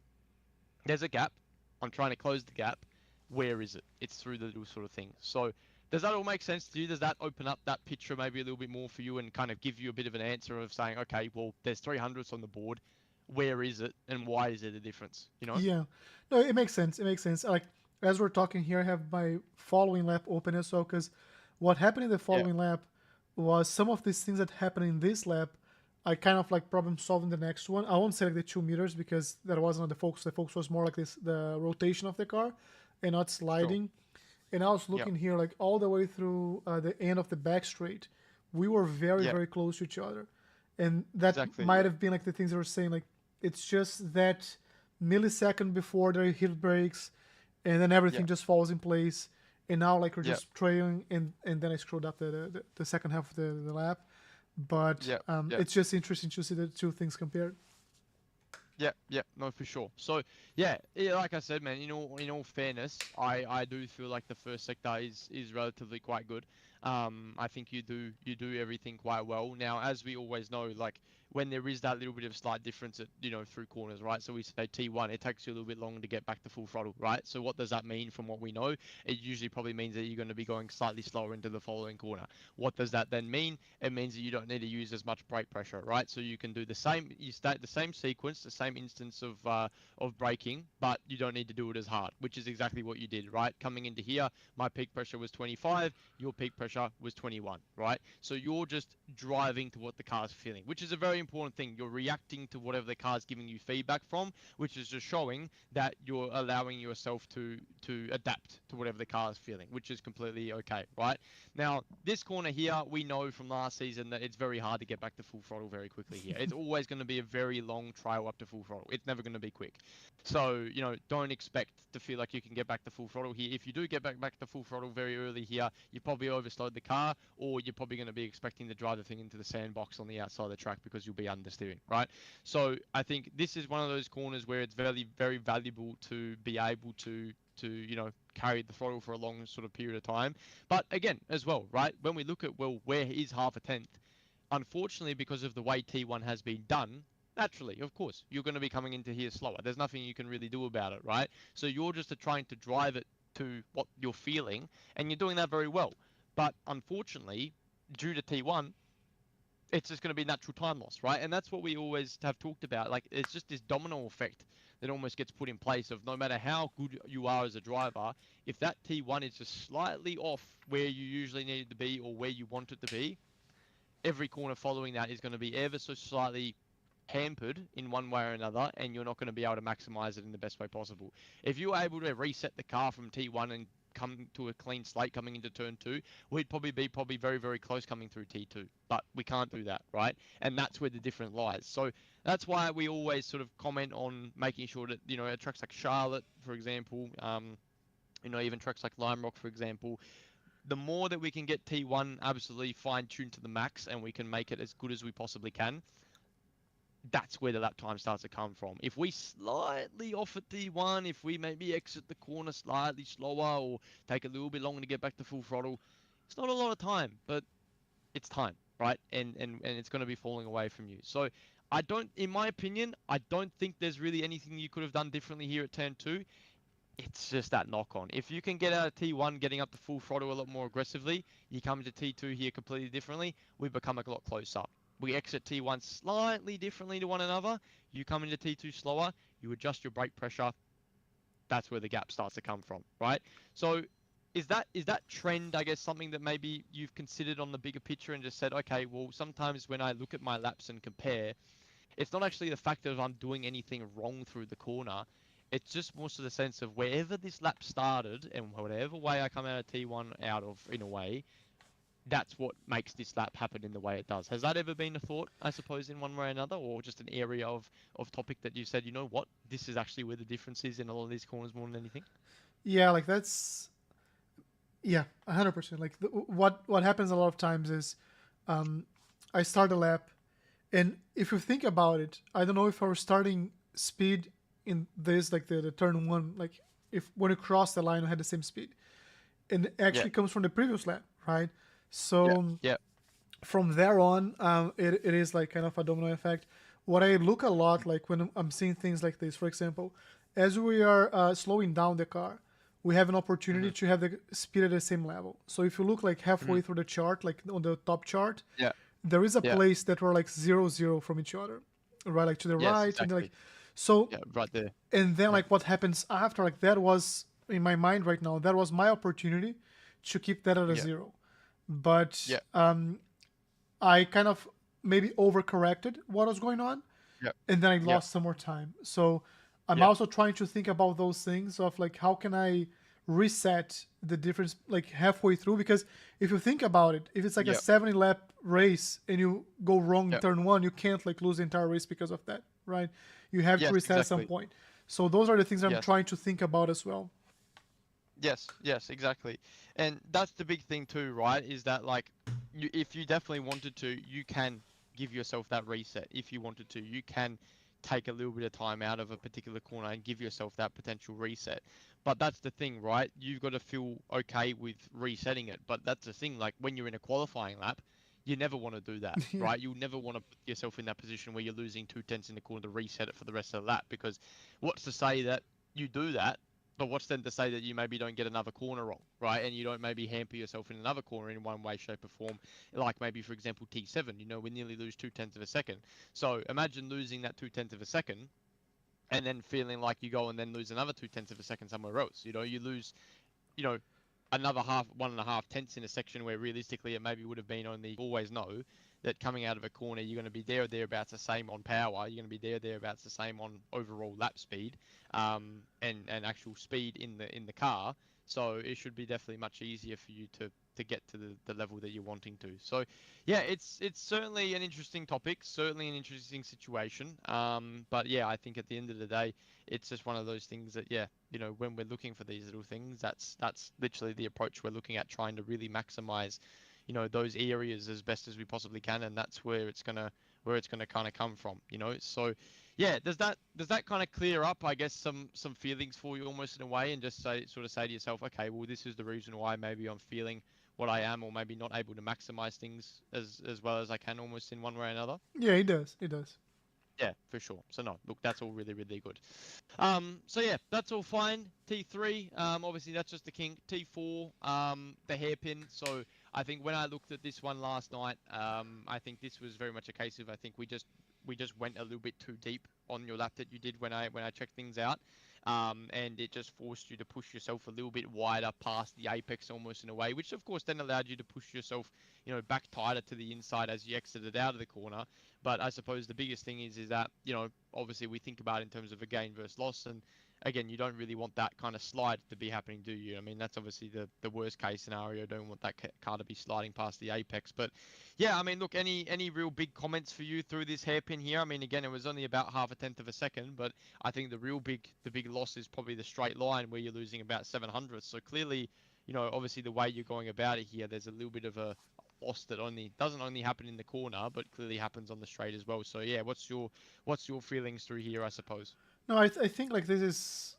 B: there's a gap. I'm trying to close the gap. Where is it? It's through the little sort of things. So does that all make sense to you? Does that open up that picture maybe a little bit more for you and kind of give you a bit of an answer of saying, okay, well, there's 300s on the board. Where is it and why is it a difference?
A: Yeah, no, it makes sense. It makes sense. Like as we're talking here, I have my following lap open as well because what happened in the
B: Yeah,
A: following lap was some of these things that happened in this lap. I kind of like problem solving the next one. I won't say like the 2 meters because that wasn't the focus. The focus was more like this the rotation of the car and not
B: sure.
A: sliding. And I was
B: Yeah,
A: looking here like all the way through the end of the back straight. We were very
B: yeah,
A: very close to each other, and that
B: exactly.
A: might have been like the things they were saying like it's just that millisecond before they hit brakes, and then
B: Yeah,
A: everything just falls in place. And now like we're
B: yeah,
A: just trailing, and then I screwed up the second half of the lap. But
B: yeah, yeah.
A: it's just interesting to see the two things compared.
B: Yeah, yeah, no, for sure. So, yeah, like I said, man, in all fairness, I do feel like the first sector is relatively quite good. I think you do everything quite well. Now, as we always know, like when there is that little bit of slight difference at through corners, right? So we say T1, it takes you a little bit longer to get back to full throttle, right? So what does that mean from what we know? It usually probably means that you're going to be going slightly slower into the following corner. What does that then mean? It means that you don't need to use as much brake pressure, right? So you can do the same, you start the same sequence, the same instance of braking, but you don't need to do it as hard, which is exactly what you did, right? Coming into here, my peak pressure was 25, your peak pressure was 21, right? So you're just driving to what the car's feeling, which is a very important thing. You're reacting to whatever the car's giving you feedback from, which is just showing that you're allowing yourself to adapt to whatever the car is feeling, which is completely okay, right? Now, this corner here, we know from last season that it's very hard to get back to full throttle very quickly here. It's always going to be a very long trail up to full throttle. It's never going to be quick. So, don't expect to feel like you can get back to full throttle here. If you do get back to full throttle very early here, you probably overslowed the car, or you're probably going to be expecting to drive the thing into the sandbox on the outside of the track because you'll be understeering, right? So I think this is one of those corners where it's very, very valuable to be able to carry the throttle for a long sort of period of time. But again, as well, right? When we look at, well, where is half a tenth? Unfortunately, because of the way T1 has been done, naturally, of course, you're going to be coming into here slower. There's nothing you can really do about it, right? So you're just trying to drive it to what you're feeling, and you're doing that very well. But unfortunately, due to T1, it's just going to be natural time loss, right? And that's what we always have talked about. Like, it's just this domino effect that almost gets put in place of no matter how good you are as a driver, if that T1 is just slightly off where you usually need it to be or where you want it to be, every corner following that is going to be ever so slightly hampered in one way or another, and you're not going to be able to maximize it in the best way possible. If you're able to reset the car from T1 and come to a clean slate coming into turn 2, we'd probably be very, very close coming through T2, but we can't do that, right? And that's where the difference lies. So that's why we always sort of comment on making sure that, at tracks like Charlotte, for example, even tracks like Lime Rock, for example, the more that we can get T1 absolutely fine-tuned to the max and we can make it as good as we possibly can, that's where the lap time starts to come from. If we slightly off at T1, if we maybe exit the corner slightly slower or take a little bit longer to get back to full throttle, it's not a lot of time, but it's time, right? And it's going to be falling away from you. So in my opinion, I don't think there's really anything you could have done differently here at turn 2. It's just that knock on. If you can get out of T1 getting up to full throttle a lot more aggressively, you come into T2 here completely differently, we become a lot closer. We exit T1 slightly differently to one another, you come into T2 slower, you adjust your brake pressure, that's where the gap starts to come from, right? So is that trend, I guess, something that maybe you've considered on the bigger picture and just said, okay, well, sometimes when I look at my laps and compare, it's not actually the fact that I'm doing anything wrong through the corner. It's just more to the sense of wherever this lap started and whatever way I come out of T1 out of, in a way, that's what makes this lap happen in the way it does. Has that ever been a thought, I suppose, in one way or another, or just an area of topic that you said, you know what, this is actually where the difference is in a lot of these corners more than anything?
A: Yeah, like that's yeah, 100%. Like what happens a lot of times is, I start a lap, and if you think about it, I don't know if our starting speed in this, like the turn one, like if when you cross the line, we had the same speed, and it
B: Yeah,
A: actually comes from the previous lap, right?
B: yeah,
A: So
B: yeah.
A: from there on, it is like kind of a domino effect. What I look a lot like when I'm seeing things like this, for example, as we are slowing down the car, we have an opportunity
B: Mm-hmm,
A: to have the speed at the same level. So if you look like
B: mm-hmm.
A: halfway through the chart, like on the top chart,
B: Yeah,
A: there is a
B: yeah.
A: place that we're like 0-0 from each other, right? Like to the
B: Yes,
A: right, and then like
B: exactly.
A: so,
B: Yeah, right there.
A: and then
B: Yeah,
A: like what happens after, like that was in my mind right now. That was my opportunity to keep that at a
B: yeah,
A: zero, but
B: yeah,
A: I kind of maybe overcorrected what was going on,
B: yeah,
A: and then I
B: yeah,
A: lost some more time. So I'm
B: yeah,
A: also trying to think about those things of like how can I reset the difference like halfway through, because if you think about it, if it's like a
B: yeah,
A: 70 lap race and you go wrong in
B: yeah.
A: turn one, you can't like lose the entire race because of that, right? You have to
B: Yes,
A: reset at some
B: exactly.
A: point. So those are the things I'm
B: Yes.
A: trying to think about as well.
B: Yes, yes, exactly. And that's the big thing too, right? Is that like if you definitely wanted to, you can give yourself that reset. If you wanted to, you can take a little bit of time out of a particular corner and give yourself that potential reset. But that's the thing, right? You've got to feel okay with resetting it. But that's the thing, like when you're in a qualifying lap, you never want to do that,
A: Yeah.
B: right? You'll never want to put yourself in that position where you're losing 2 tenths in the corner to reset it for the rest of the lap, because what's to say that you do that, but what's then to say that you maybe don't get another corner wrong, right? And you don't maybe hamper yourself in another corner in one way, shape, or form. Like maybe, for example, T7, we nearly lose 2 tenths of a second. So imagine losing that 2 tenths of a second and then feeling like you go and then lose another 2 tenths of a second somewhere else. You lose, you know, another 1.5 tenths in a section where realistically it maybe would have been only. Always know that coming out of a corner, you're going to be there or thereabouts the same on power. You're going to be there or thereabouts the same on overall lap speed, and actual speed in the car. So it should be definitely much easier for you to get to the level that you're wanting to. So yeah, it's certainly an interesting topic, certainly an interesting situation. But yeah, I think at the end of the day, it's just one of those things that, yeah, when we're looking for these little things, that's literally the approach we're looking at, trying to really maximize, those areas as best as we possibly can, and that's where it's gonna kind of come from. So yeah, does that kind of clear up, I guess, some feelings for you almost in a way, and just say to yourself, okay, well, this is the reason why maybe I'm feeling what I am, or maybe not able to maximize things as well as I can, almost in one way or another.
A: Yeah, it does. It does.
B: Yeah, for sure. So no, look, that's all really, really good. So yeah, that's all fine. T3, obviously that's just the king. T4, the hairpin. So I think when I looked at this one last night, I think this was very much a case of, I think we just went a little bit too deep on your lap that you did when I checked things out. And it just forced you to push yourself a little bit wider past the apex almost in a way, which of course then allowed you to push yourself, back tighter to the inside as you exited out of the corner. But I suppose the biggest thing is that, obviously we think about in terms of a gain versus loss. And again, you don't really want that kind of slide to be happening, do you? I mean, that's obviously the worst case scenario. Don't want that car to be sliding past the apex. But yeah, I mean, look, any real big comments for you through this hairpin here? I mean, again, it was only about half a tenth of a second, but I think the big loss is probably the straight line where you're losing about 700. So clearly, obviously the way you're going about it here, there's a little bit of a loss that only doesn't only happen in the corner, but clearly happens on the straight as well. So yeah, what's your feelings through here, I suppose?
A: No, I think like this is.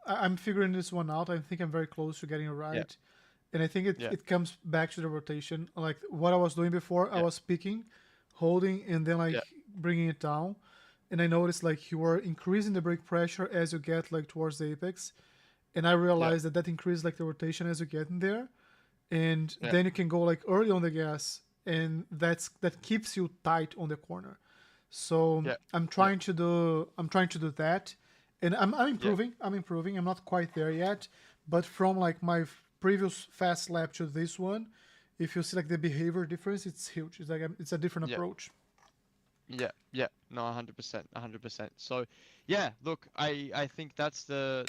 A: I'm figuring this one out. I think I'm very close to getting it
B: Yeah,
A: right. And I think it,
B: yeah,
A: it comes back to the rotation. Like what I was doing before, I
B: yeah,
A: was picking, holding, and then like
B: yeah,
A: bringing it down. And I noticed like you were increasing the brake pressure as you get like towards the apex. And I
B: yeah,
A: realized that increased like the rotation as you get in there. And
B: yeah,
A: then you can go like early on the gas, and that keeps you tight on the corner. So
B: yeah,
A: I'm
B: yeah,
A: trying to do that, and I'm
B: yeah,
A: improving. I'm improving. I'm not quite there yet, but from like my previous fast lap to this one, if you see like the behavior difference, it's huge. It's like it's a different
B: yeah.
A: approach.
B: Yeah, yeah, no, 100%, 100%. So, yeah, look, I think that's the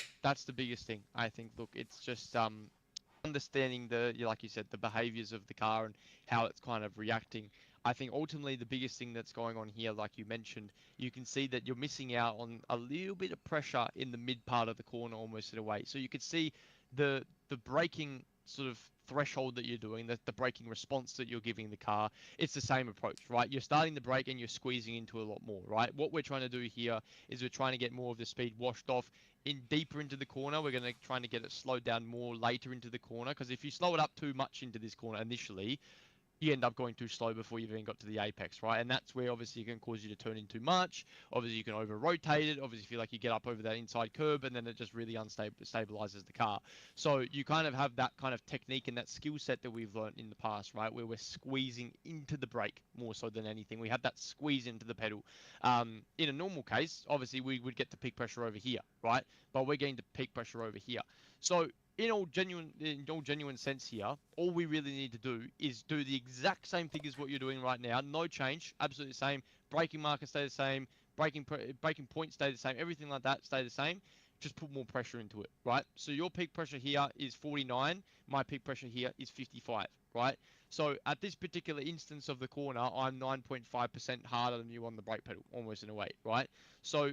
B: biggest thing. I think, look, it's just understanding like you said, the behaviors of the car and how it's kind of reacting. I think ultimately the biggest thing that's going on here, like you mentioned, you can see that you're missing out on a little bit of pressure in the mid part of the corner, almost in a way. So you could see the braking sort of threshold that you're doing, the braking response that you're giving the car. It's the same approach, right? You're starting the brake and you're squeezing into a lot more, right? What we're trying to do here is we're trying to get more of the speed washed off in deeper into the corner. We're going to trying to get it slowed down more later into the corner, because if you slow it up too much into this corner initially, you end up going too slow before you've even got to the apex, right? And that's where obviously it can cause you to turn in too much. Obviously, you can over rotate it. Obviously, feel like you get up over that inside curb, and then it just really unstable stabilizes the car. So you kind of have that kind of technique and that skill set that we've learned in the past, right? Where we're squeezing into the brake more so than anything. We have that squeeze into the pedal. In a normal case, obviously we would get the peak pressure over here, right? But we're getting the peak pressure over here. So in all genuine sense here, all we really need to do is do the exact same thing as what you're doing right now. No change, absolutely same. Braking marker stay the same. Braking point stay the same. Everything like that stay the same. Just put more pressure into it, right? So your peak pressure here is 49. My peak pressure here is 55, right? So at this particular instance of the corner, I'm 9.5% harder than you on the brake pedal, almost in a way, right? So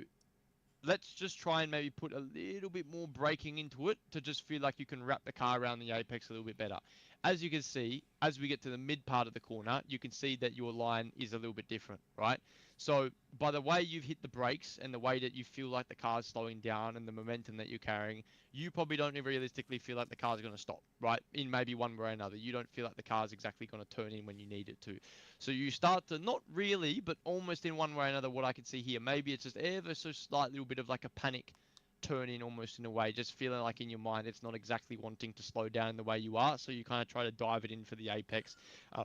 B: let's just try and maybe put a little bit more braking into it to just feel like you can wrap the car around the apex a little bit better. As you can see, as we get to the mid part of the corner, you can see that your line is a little bit different, right? So by the way you've hit the brakes and the way that you feel like the car's slowing down and the momentum that you're carrying, you probably don't realistically feel like the car's going to stop, right? In maybe one way or another. You don't feel like the car's exactly going to turn in when you need it to. So you start to, not really, but almost in one way or another, what I can see here, maybe it's just ever so slight little bit of like a panic turn in almost in a way, just feeling like in your mind it's not exactly wanting to slow down the way you are. So you kind of try to dive it in for the apex. Uh,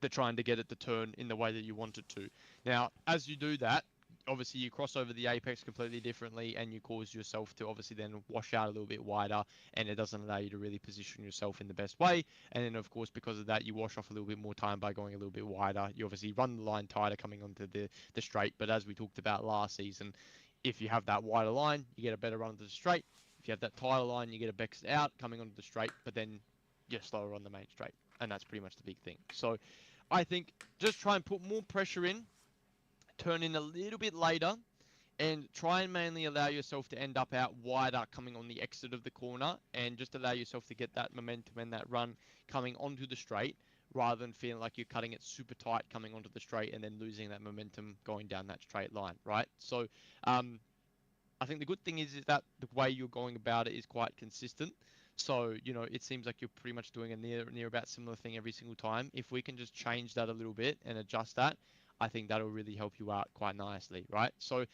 B: they're trying to get it to turn in the way that you want it to. Now, as you do that, obviously you cross over the apex completely differently, and you cause yourself to obviously then wash out a little bit wider, and it doesn't allow you to really position yourself in the best way. And then of course, because of that, you wash off a little bit more time by going a little bit wider. You obviously run the line tighter coming onto the straight, but as we talked about last season, if you have that wider line, you get a better run onto the straight. If you have that tighter line, you get a bex out coming onto the straight, but then you're slower on the main straight, and that's pretty much the big thing. So I think just try and put more pressure in, turn in a little bit later, and try and mainly allow yourself to end up out wider coming on the exit of the corner, and just allow yourself to get that momentum and that run coming onto the straight, rather than feeling like you're cutting it super tight coming onto the straight and then losing that momentum going down that straight line, right? So I think the good thing is that the way you're going about it is quite consistent. So, it seems like you're pretty much doing a near about similar thing every single time. If we can just change that a little bit and adjust that, I think that'll really help you out quite nicely, right? So,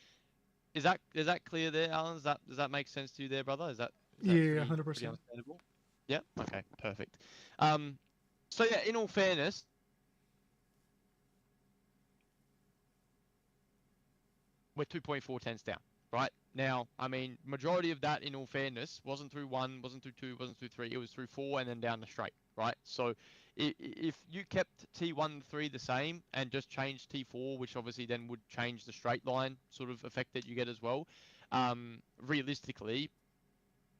B: is that clear there, Alan? Does that make sense to you there, brother? Is that
A: Yeah,
B: pretty
A: 100%.
B: understandable? Yeah. Okay. Perfect. Um. So yeah, in all fairness, we're 2.4 tenths down, right? Now, I mean, majority of that, in all fairness, wasn't through one, wasn't through two, wasn't through three. It was through four and then down the straight, right? So if you kept T1 3 the same and just changed T4, which obviously then would change the straight line sort of effect that you get as well, realistically,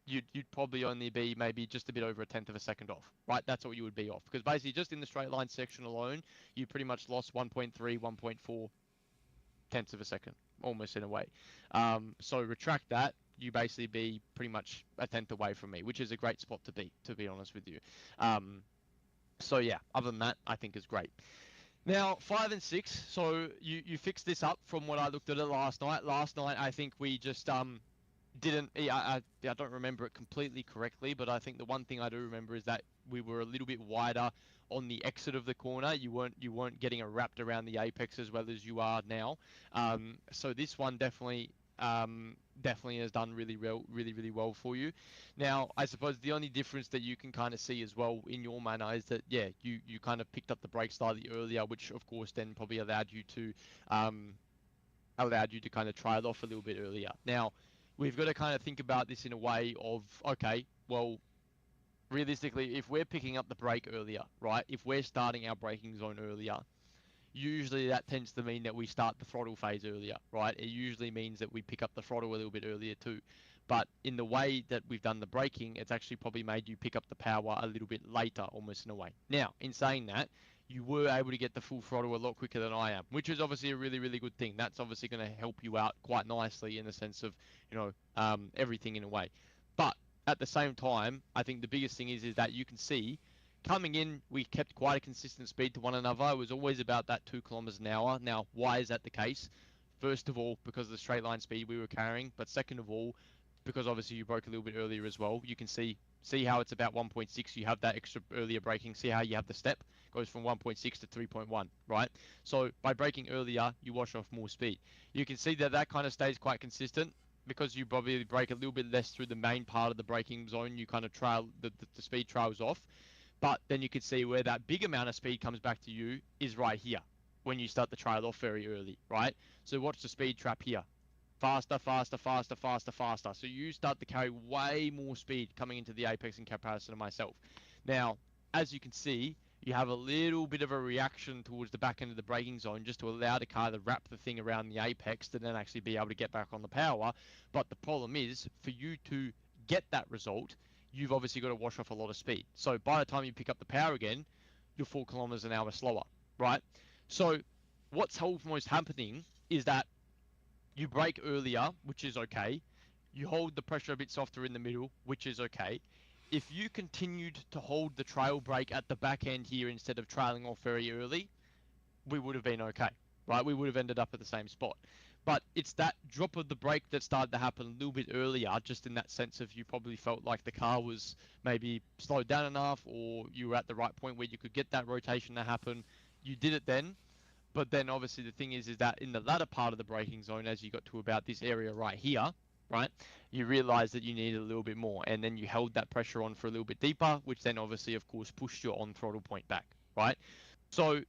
B: you'd probably only be maybe just a bit over a tenth of a second off, right? That's what you would be off. Because basically, just in the straight line section alone, you pretty much lost 1.3, 1.4 tenths of a second, almost in a way. So retract that, you basically be pretty much a tenth away from me, which is a great spot to be honest with you. So yeah, other than that, I think is great. Now, 5 and 6. So you fixed this up from what I looked at it last night. Last night, I think we just didn't. I don't remember it completely correctly, but I think the one thing I do remember is that we were a little bit wider on the exit of the corner. You weren't getting it wrapped around the apex as well as you are now. So this one definitely has done really well for you. Now, I suppose the only difference that you can kind of see as well in your manner is that yeah, you kind of picked up the brake slightly earlier, which of course then probably allowed you to kind of try it off a little bit earlier. Now, we've got to kind of think about this in a way of, okay, well, realistically, if we're picking up the brake earlier, right? If we're starting our braking zone earlier, usually that tends to mean that we start the throttle phase earlier, right? It usually means that we pick up the throttle a little bit earlier too. But in the way that we've done the braking, it's actually probably made you pick up the power a little bit later, almost in a way. Now, in saying that, you were able to get the full throttle a lot quicker than I am, which is obviously a really good thing. That's obviously going to help you out quite nicely in the sense of, everything in a way. But at the same time, I think the biggest thing is that you can see coming in, we kept quite a consistent speed to one another. It was always about that 2 kilometers an hour. Now, why is that the case? First of all, because of the straight line speed we were carrying, but second of all, because obviously you broke a little bit earlier as well. You can see how it's about 1.6. You have that extra earlier braking. See how you have the step goes from 1.6 to 3.1, right? So by braking earlier, you wash off more speed. You can see that kind of stays quite consistent because you probably brake a little bit less through the main part of the braking zone. You kind of trail the speed trails off. But then you can see where that big amount of speed comes back to you is right here when you start the trail off very early, right? So watch the speed trap here. Faster, faster, faster, faster, faster. So you start to carry way more speed coming into the apex in comparison to myself. Now, as you can see, you have a little bit of a reaction towards the back end of the braking zone just to allow the car to wrap the thing around the apex to then actually be able to get back on the power. But the problem is, for you to get that result, you've obviously got to wash off a lot of speed. So by the time you pick up the power again, you're 4 kilometers an hour slower, right? So what's almost happening is that you brake earlier, which is okay. You hold the pressure a bit softer in the middle, which is okay. If you continued to hold the trail brake at the back end here instead of trailing off very early, we would have been okay, right? We would have ended up at the same spot. But it's that drop of the brake that started to happen a little bit earlier, just in that sense of you probably felt like the car was maybe slowed down enough or you were at the right point where you could get that rotation to happen. You did it then, but then obviously the thing is that in the latter part of the braking zone, as you got to about this area right here, right, you realize that you needed a little bit more. And then you held that pressure on for a little bit deeper, which then obviously, of course, pushed your on throttle point back, right? So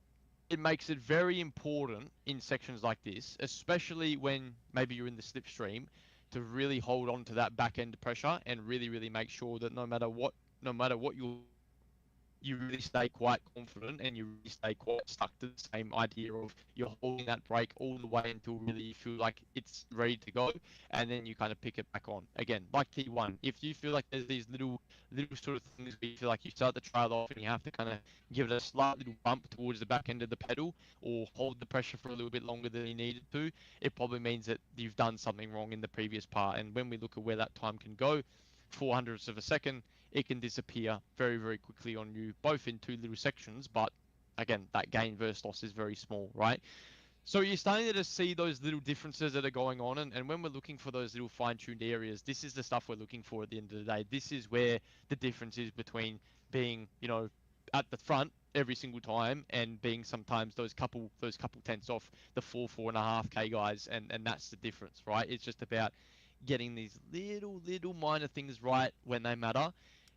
B: it makes it very important in sections like this, especially when maybe you're in the slipstream, to really hold on to that back end pressure and really make sure that no matter what you really stay quite confident and you really stay quite stuck to the same idea of you're holding that brake all the way until really you feel like it's ready to go, and then you kind of pick it back on again like T1. If you feel like there's these little sort of things where you feel like you start the trail off and you have to kind of give it a slight little bump towards the back end of the pedal or hold the pressure for a little bit longer than you needed to, it probably means that you've done something wrong in the previous part. And when we look at where that time can go, 400ths of a second, it can disappear very, very quickly on you, both in two little sections, but again, that gain versus loss is very small, right? So you're starting to see those little differences that are going on, and when we're looking for those little fine-tuned areas, this is the stuff we're looking for at the end of the day. This is where the difference is between being, at the front every single time and being sometimes those couple tenths off the 4.5K guys, and that's the difference, right? It's just about getting these little minor things right when they matter.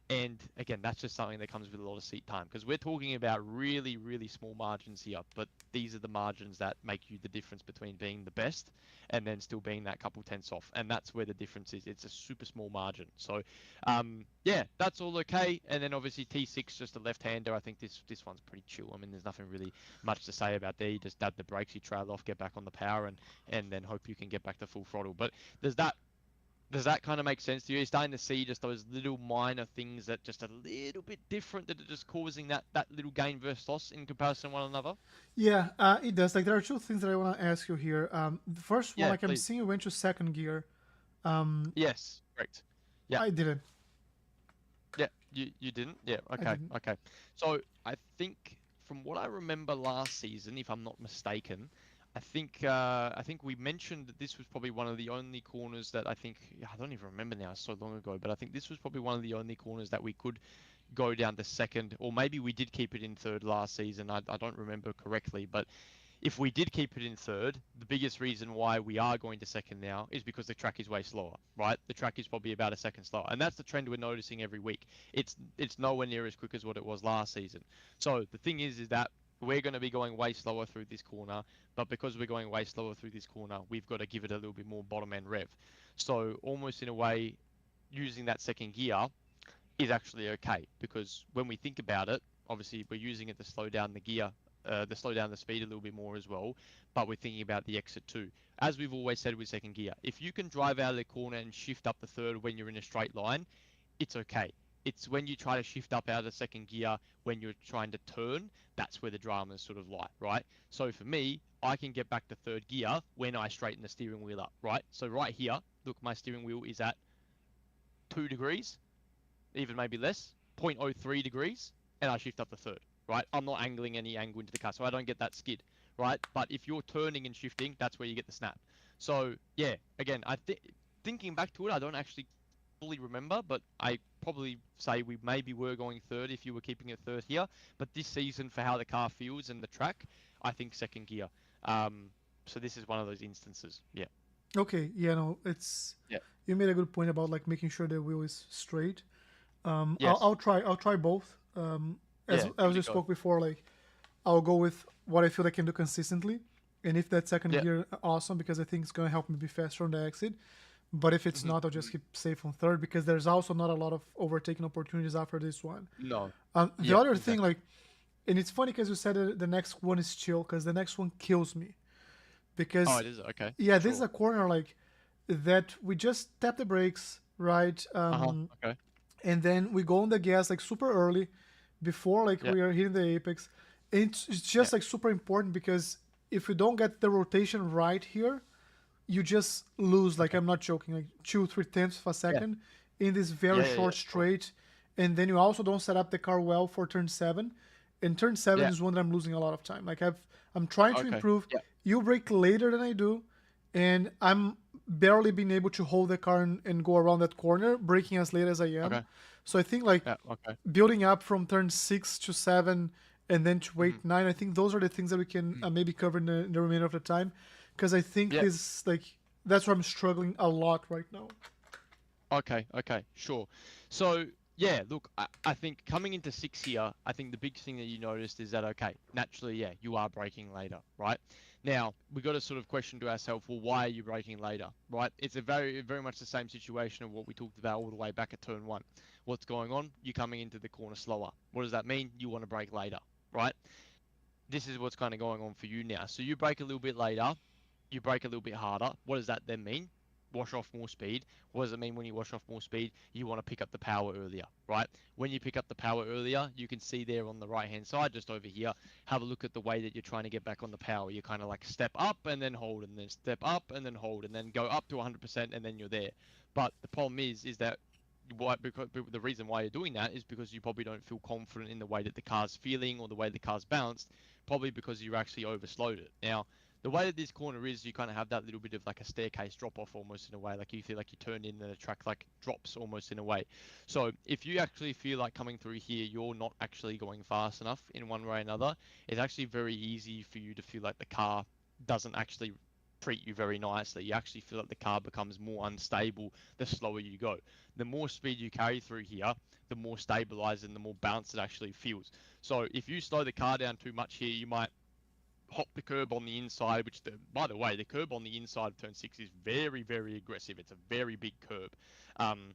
B: And again, that's just something that comes with a lot of seat time, because we're talking about really, really small margins here, but these are the margins that make you the difference between being the best and then still being that couple tenths off. And that's where the difference is. It's a super small margin. So, yeah, that's all okay. And then obviously T6, just a left-hander. I think this one's pretty chill. I mean, there's nothing really much to say about there. You just dab the brakes, you trail off, get back on the power, and then hope you can get back to full throttle. But does that kind of make sense to you? You're starting to see just those little minor things that just a little bit different, that are just causing that little gain versus loss in comparison to one another?
A: Yeah, it does. Like there are two things that I want to ask you here. The first one,
B: Yeah,
A: like I'm
B: please.
A: seeing you went to second gear.
B: Yes, correct. Yeah,
A: I didn't.
B: yeah, you didn't? Yeah,
A: I
B: okay,
A: didn't.
B: okay. So I think from what I remember last season, if I'm not mistaken, I think we mentioned that this was probably one of the only corners that I don't even remember now, it's so long ago, but I think this was probably one of the only corners that we could go down to second, or maybe we did keep it in third last season. I don't remember correctly, but if we did keep it in third, the biggest reason why we are going to second now is because the track is way slower, right? The track is probably about a second slower, and that's the trend we're noticing every week. It's nowhere near as quick as what it was last season. So the thing is that we're going to be going way slower through this corner, but because we're going way slower through this corner, we've got to give it a little bit more bottom end rev. So almost in a way, using that second gear is actually okay, because when we think about it, obviously we're using it to slow down the gear, to slow down the speed a little bit more as well, but we're thinking about the exit too. As we've always said with second gear, if you can drive out of the corner and shift up the third when you're in a straight line, it's okay. It's when you try to shift up out of second gear when you're trying to turn, that's where the dramas sort of lie, right? So for me, I can get back to third gear when I straighten the steering wheel up, right? So right here, look, my steering wheel is at 2 degrees, even maybe less, 0.03 degrees, and I shift up the third, right? I'm not angling any angle into the car, so I don't get that skid, right? But if you're turning and shifting, that's where you get the snap. So yeah, again, thinking back to it, I don't actually fully remember, but I probably say we maybe were going third if you were keeping it third here. But this season, for how the car feels and the track, I think second gear. Um, so this is one of those instances. Yeah.
A: Okay, yeah, no, it's
B: Yeah.
A: you made a good point about like making sure the wheel is straight. I'll,
B: Yes.
A: I'll try both. As
B: Yeah.
A: as
B: Give it
A: we
B: a go.
A: spoke before, like I'll go with what I feel I can do consistently, and if that second
B: Yeah.
A: gear, awesome, because I think it's gonna help me be faster on the exit. But if it's
B: Hmm.
A: not, I'll just keep safe on third because there's also not a lot of overtaking opportunities after this one.
B: No.
A: The
B: Yeah.
A: other thing,
B: Exactly.
A: like, and it's funny because you said that the next one is chill because the next one kills me
B: Oh,
A: because
B: it is okay.
A: yeah, this is
B: Sure.
A: a corner like that we just tap the brakes right,
B: Uh huh. Okay.
A: and then we go on the gas like super early before like
B: Yeah.
A: we are hitting the apex. And it's
B: Yeah.
A: just like super important because if you don't get the rotation right here, you just lose, like
B: Okay.
A: I'm not joking, like 2 3 tenths of a
B: Yeah.
A: second in this very
B: Yeah. Yeah. Yeah.
A: short
B: Sure.
A: straight. And then you also don't set up the car well for turn 7, and turn 7
B: Yeah.
A: is one that I'm losing a lot of time. Like I'm trying to
B: Okay.
A: improve.
B: Yeah.
A: You brake later than I do, and I'm barely being able to hold the car and go around that corner, braking as late as I am.
B: Okay.
A: So I think like
B: Yeah. Okay.
A: building up from turn 6 to 7 and then to
B: Hmm.
A: 8 9, I think those are the things that we can maybe cover in the remainder of the time, because I think
B: Yeah.
A: this like that's where I'm struggling a lot right now.
B: Okay. Okay. Sure. So yeah, look, I think coming into six here, I think the big thing that you noticed is that okay, naturally, yeah, you are braking later, right? Now we got to sort of question to ourselves, well, why are you braking later, right? It's a very much the same situation of what we talked about all the way back at turn one. What's going on? You're coming into the corner slower. What does that mean? You want to brake later, right? This is what's kind of going on for you now. So you brake a little bit later, you brake a little bit harder. What does that then mean? Wash off more speed. What does it mean when you wash off more speed? You want to pick up the power earlier, right? When you pick up the power earlier, you can see there on the right hand side, just over here, have a look at the way that you're trying to get back on the power. You kind of like step up and then hold, and then step up and then hold, and then go up to 100%, and then you're there. But the problem is that why, because the reason why you're doing that is because you probably don't feel confident in the way that the car's feeling or the way the car's bounced, probably because you actually overslowed it. Now, the way that this corner is, you kind of have that little bit of like a staircase drop off almost in a way, like you feel like you turn in and the track like drops almost in a way. So if you actually feel like coming through here, you're not actually going fast enough in one way or another, it's actually very easy for you to feel like the car doesn't actually treat you very nicely. You actually feel like the car becomes more unstable the slower you go. The more speed you carry through here, the more stabilized and the more balanced it actually feels. So if you slow the car down too much here, you might hop the curb on the inside, which by the way, the curb on the inside of turn 6 is very, very aggressive. It's a very big curb. Um,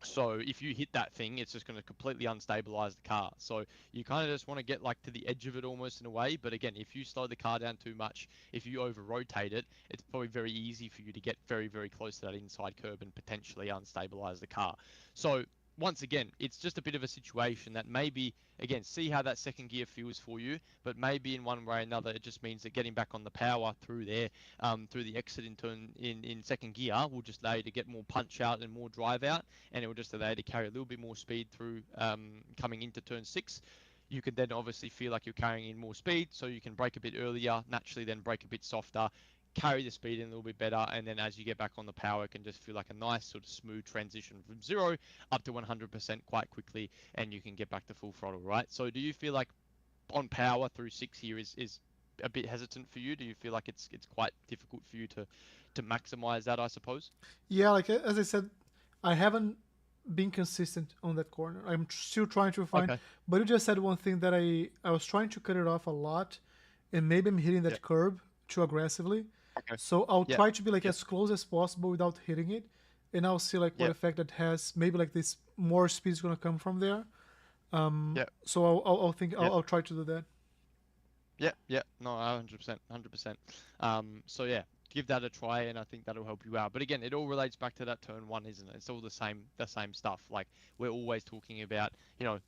B: so if you hit that thing, it's just going to completely unstabilize the car. So you kind of just want to get like to the edge of it almost in a way. But again, if you slow the car down too much, if you over rotate it, it's probably very easy for you to get very, very close to that inside curb and potentially unstabilize the car. So once again, it's just a bit of a situation that maybe, again, see how that second gear feels for you, but maybe in one way or another, it just means that getting back on the power through there, through the exit in second gear will just allow you to get more punch out and more drive out, and it will just allow you to carry a little bit more speed through coming into turn 6. You can then obviously feel like you're carrying in more speed, so you can brake a bit earlier, naturally then brake a bit softer, carry the speed in a little bit better, and then as you get back on the power, it can just feel like a nice sort of smooth transition from 0 up to 100% quite quickly, and you can get back to full throttle, right? So do you feel like on power through 6 here is a bit hesitant for you? Do you feel like it's quite difficult for you to maximize that, I suppose?
A: Yeah, like as I said, I haven't been consistent on that corner. I'm still trying to find.
B: Okay.
A: But you just said one thing that I was trying to cut it off a lot, and maybe I'm hitting
B: Yeah.
A: that curb too aggressively.
B: Okay.
A: So I'll
B: Yeah.
A: try to be like
B: Yeah.
A: as close as possible without hitting it, and I'll see like what
B: Yeah.
A: effect that has. Maybe like this more speed is gonna come from there.
B: Yeah.
A: So I'll think
B: Yeah.
A: I'll try to do that.
B: Yeah, yeah, no, 100%, 100%. So yeah, give that a try, and I think that'll help you out. But again, it all relates back to that turn 1, isn't it? It's all the same stuff. Like we're always talking about,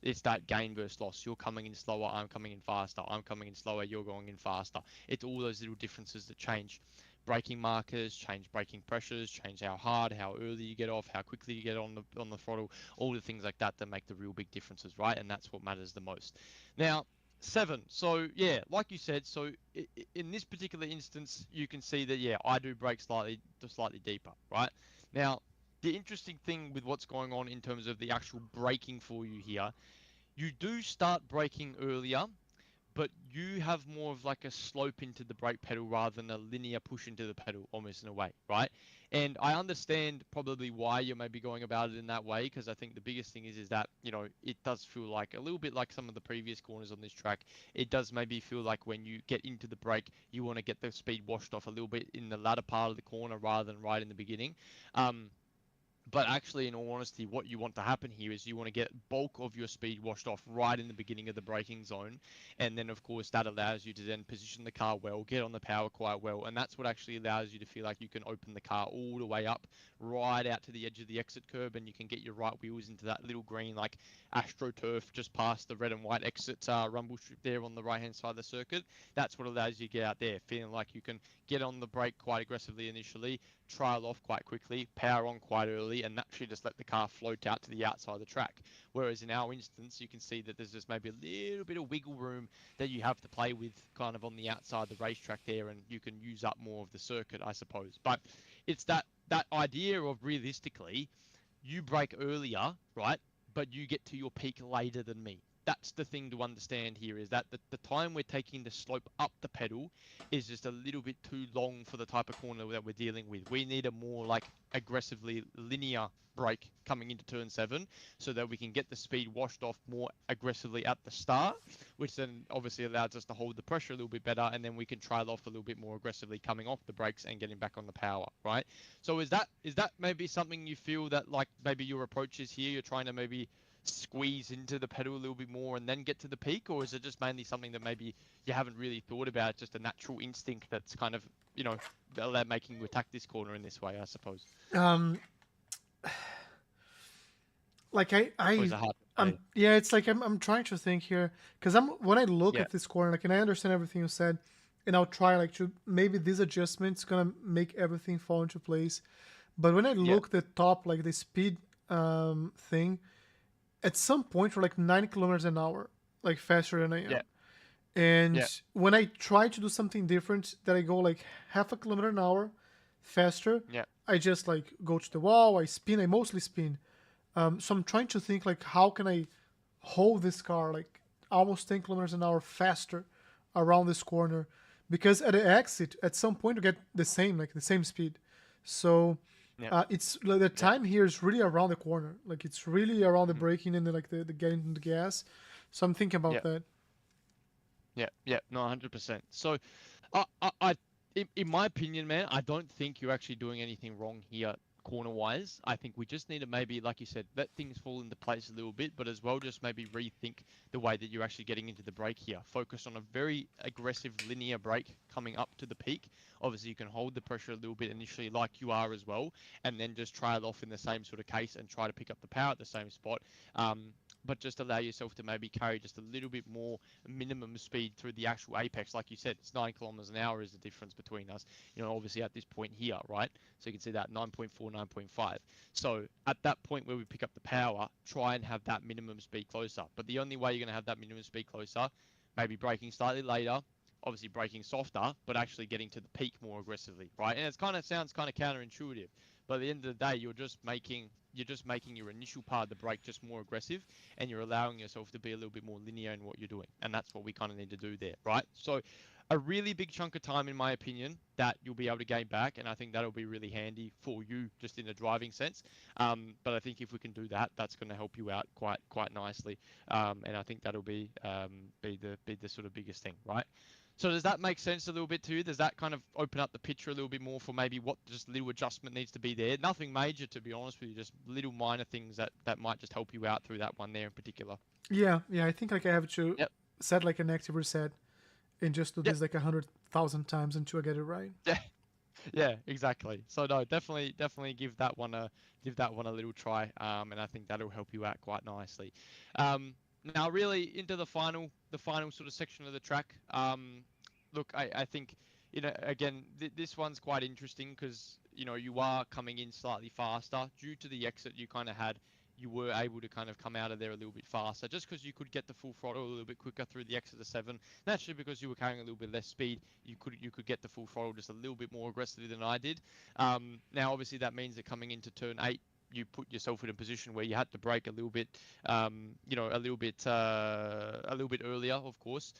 B: it's that gain versus loss. You're coming in slower, I'm coming in faster. I'm coming in slower, you're going in faster. It's all those little differences that change braking markers, change braking pressures, change how hard, how early you get off, how quickly you get on the throttle, all the things like that that make the real big differences, right? And that's what matters the most. Now, 7. So yeah, like you said, so in this particular instance, you can see that yeah, I do brake slightly deeper, right? Now, the interesting thing with what's going on in terms of the actual braking for you here, you do start braking earlier, but you have more of like a slope into the brake pedal rather than a linear push into the pedal, almost in a way, right? And I understand probably why you're maybe going about it in that way, because I think the biggest thing is that, it does feel like a little bit like some of the previous corners on this track. It does maybe feel like when you get into the brake, you want to get the speed washed off a little bit in the latter part of the corner rather than right in the beginning. But actually, in all honesty, what you want to happen here is you want to get bulk of your speed washed off right in the beginning of the braking zone. And then, of course, that allows you to then position the car well, get on the power quite well. And that's what actually allows you to feel like you can open the car all the way up, right out to the edge of the exit curb, and you can get your right wheels into that little green, like, AstroTurf just past the red and white exit rumble strip there on the right-hand side of the circuit. That's what allows you to get out there, feeling like you can get on the brake quite aggressively initially, trail off quite quickly, power on quite early, and naturally just let the car float out to the outside of the track. Whereas in our instance, you can see that there's just maybe a little bit of wiggle room that you have to play with kind of on the outside of the racetrack there, and you can use up more of the circuit, I suppose. But it's that idea of realistically, you brake earlier, right? But you get to your peak later than me. That's the thing to understand here, is that the time we're taking the slope up the pedal is just a little bit too long for the type of corner that we're dealing with. We need a more like aggressively linear brake coming into turn 7 so that we can get the speed washed off more aggressively at the start, which then obviously allows us to hold the pressure a little bit better, and then we can trail off a little bit more aggressively coming off the brakes and getting back on the power, right? So is that maybe something you feel that like maybe your approach is here, you're trying to maybe squeeze into the pedal a little bit more and then get to the peak, or is it just mainly something that maybe you haven't really thought about, just a natural instinct that's kind of making you attack this corner in this way, I suppose?
A: Um, like
B: Or is it hard to
A: I'm
B: say?
A: yeah, it's like I'm trying to think here because when I look
B: Yeah,
A: at this corner, like, and I understand everything you said, and I'll try like to maybe these adjustments gonna make everything fall into place. But when I
B: yeah,
A: look the top, like the speed thing. At some point, we're like 9 kilometers an hour, like faster than I
B: Yeah.
A: am. And
B: Yeah.
A: when I try to do something different, that I go like half a kilometer an hour faster,
B: Yeah.
A: I just like go to the wall. I spin. I mostly spin. So I'm trying to think like how can I hold this car like almost 10 kilometers an hour faster around this corner, because at the exit at some point we get the same like the same speed. So
B: Yeah.
A: it's like the
B: Yeah.
A: time here is really around the corner, like it's really around the
B: Mhm.
A: braking and the getting into the gas. So I'm thinking about
B: Yeah.
A: that.
B: Yeah. Yeah. No, 100%. So, I in my opinion, man, I don't think you're actually doing anything wrong here corner wise. I think we just need to maybe, like you said, let things fall into place a little bit, but as well just maybe rethink the way that you're actually getting into the brake here. Focus on a very aggressive linear brake coming up to the peak. Obviously, you can hold the pressure a little bit initially, like you are as well, and then just trail off in the same sort of case and try to pick up the power at the same spot. But just allow yourself to maybe carry just a little bit more minimum speed through the actual apex. Like you said, it's 9 kilometers an hour is the difference between us, obviously at this point here, right? So you can see that 9.4, 9.5. So at that point where we pick up the power, try and have that minimum speed closer. But the only way you're going to have that minimum speed closer, maybe braking slightly later, obviously braking softer, but actually getting to the peak more aggressively, right? And it kind of sounds kind of counterintuitive, but at the end of the day, you're just making your initial part of the brake just more aggressive, and you're allowing yourself to be a little bit more linear in what you're doing. And that's what we kind of need to do there, right? So a really big chunk of time, in my opinion, that you'll be able to gain back. And I think that'll be really handy for you just in a driving sense. But I think if we can do that, that's going to help you out quite nicely. And I think that'll be the sort of biggest thing, right? So does that make sense a little bit to you? Does that kind of open up the picture a little bit more for maybe what just little adjustment needs to be there? Nothing major, to be honest with you, just little minor things that might just help you out through that one there in particular.
A: Yeah, I think like I have to
B: Yep.
A: set like an active reset and just do
B: Yep.
A: this like 100,000 times until I get it right.
B: Yeah. Yeah, exactly. So no, definitely give that one a little try, and I think that'll help you out quite nicely. Now, really into the final sort of section of the track. Look, I think again this one's quite interesting because you are coming in slightly faster due to the exit you kind of had. You were able to kind of come out of there a little bit faster just because you could get the full throttle a little bit quicker through the exit of 7. Naturally, because you were carrying a little bit less speed, you could get the full throttle just a little bit more aggressively than I did. Now, obviously, that means that coming into turn 8, you put yourself in a position where you had to brake a little bit, a little bit earlier, of course.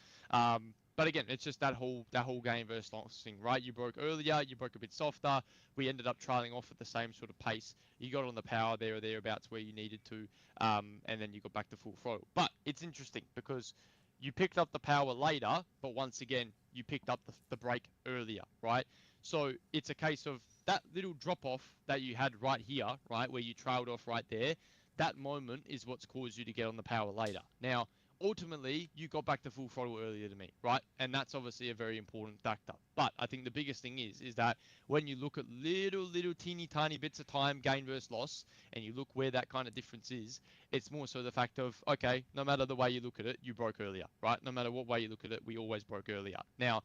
B: But again, it's just that whole gain versus loss thing, right? You broke earlier, you broke a bit softer. We ended up trailing off at the same sort of pace. You got on the power there or thereabouts where you needed to, and then you got back to full throttle. But it's interesting because you picked up the power later, but once again, you picked up the brake earlier, right? So it's a case of that little drop off that you had right here, right, where you trailed off right there. That moment is what's caused you to get on the power later. Now, ultimately, you got back to full throttle earlier than me, right? And that's obviously a very important factor. But I think the biggest thing is that when you look at little teeny tiny bits of time gain versus loss, and you look where that kind of difference is, it's more so the fact of, okay, no matter the way you look at it, you broke earlier, right? No matter what way you look at it, we always broke earlier. Now,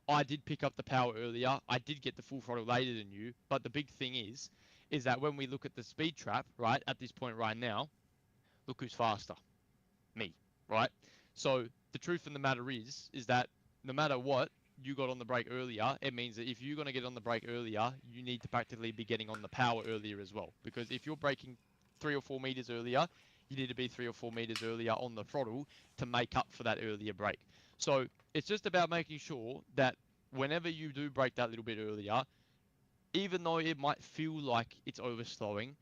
B: I did pick up the power earlier. I did get the full throttle later than you. But the big thing is that when we look at the speed trap, right, at this point right now, look who's faster, me, right? So the truth of the matter is that no matter what, you got on the brake earlier, it means that if you're going to get on the brake earlier, you need to practically be getting on the power earlier as well. Because if you're braking 3 or 4 meters earlier, you need to be 3 or 4 meters earlier on the throttle to make up for that earlier brake. So it's just about making sure that whenever you do brake that little bit earlier, even though it might feel like it's overslowing,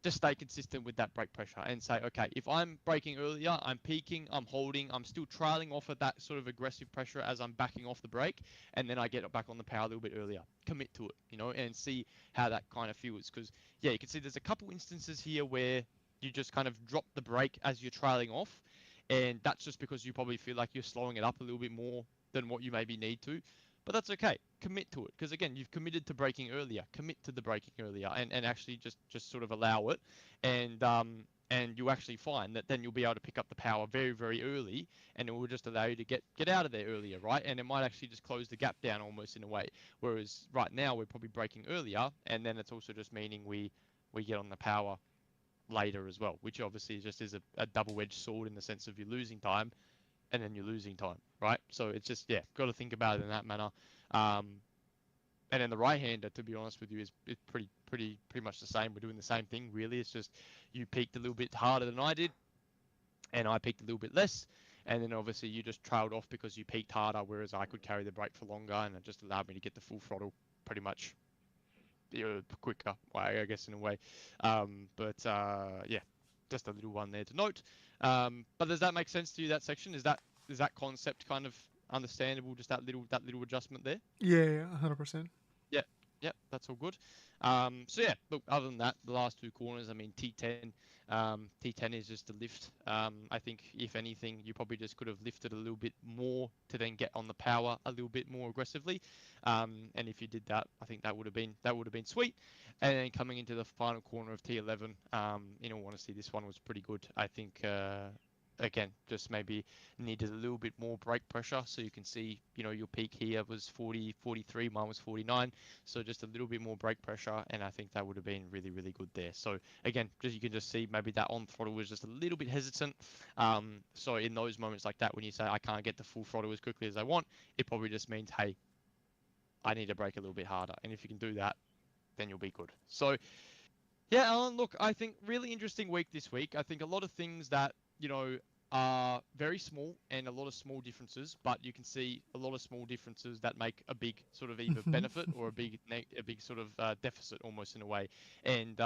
B: just stay consistent with that brake pressure and say, okay, if I'm braking earlier, I'm peaking, I'm holding, I'm still trailing off at that sort of aggressive pressure as I'm backing off the brake, and then I get back on the power a little bit earlier. Commit to it, and see how that kind of feels. Because, yeah, you can see there's a couple instances here where you just kind of drop the brake as you're trailing off, and that's just because you probably feel like you're slowing it up a little bit more than what you maybe need to. But that's okay. Commit to it because again, you've committed to braking earlier. Commit to the braking earlier, and actually just sort of allow it, and you actually find that then you'll be able to pick up the power very very early, and it will just allow you to get out of there earlier, right? And it might actually just close the gap down almost in a way. Whereas right now we're probably braking earlier, and then it's also just meaning we get on the power later as well, which obviously just is a double-edged sword in the sense of you're losing time and then you're losing time, right? So it's just, yeah, got to think about it in that manner. And then the right-hander, to be honest with you, is pretty much the same. We're doing the same thing, really. It's just you peaked a little bit harder than I did, and I peaked a little bit less. And then obviously you just trailed off because you peaked harder, whereas I could carry the brake for longer, and it just allowed me to get the full throttle pretty much quicker, I guess, in a way. Yeah, just a little one there to note. But does that make sense to you, that section? Is that concept kind of understandable? Just that little adjustment there?
A: Yeah, 100%.
B: Yeah, that's all good. So yeah, look, other than that, the last two corners, I mean, T10 is just a lift. I think if anything, you probably just could have lifted a little bit more to then get on the power a little bit more aggressively. And if you did that, I think that would have been sweet. And then coming into the final corner of T11, in all honesty, this one was pretty good. I think again, just maybe needed a little bit more brake pressure. So you can see, your peak here was 40, 43, mine was 49. So just a little bit more brake pressure. And I think that would have been really, really good there. So again, you can just see maybe that on throttle was just a little bit hesitant. So in those moments like that, when you say, I can't get the full throttle as quickly as I want, it probably just means, hey, I need to brake a little bit harder. And if you can do that, then you'll be good. So yeah, Alan, look, I think really interesting week this week. I think a lot of things that, are very small and a lot of small differences, but you can see a lot of small differences that make a big sort of either benefit or a big sort of deficit almost in a way. And,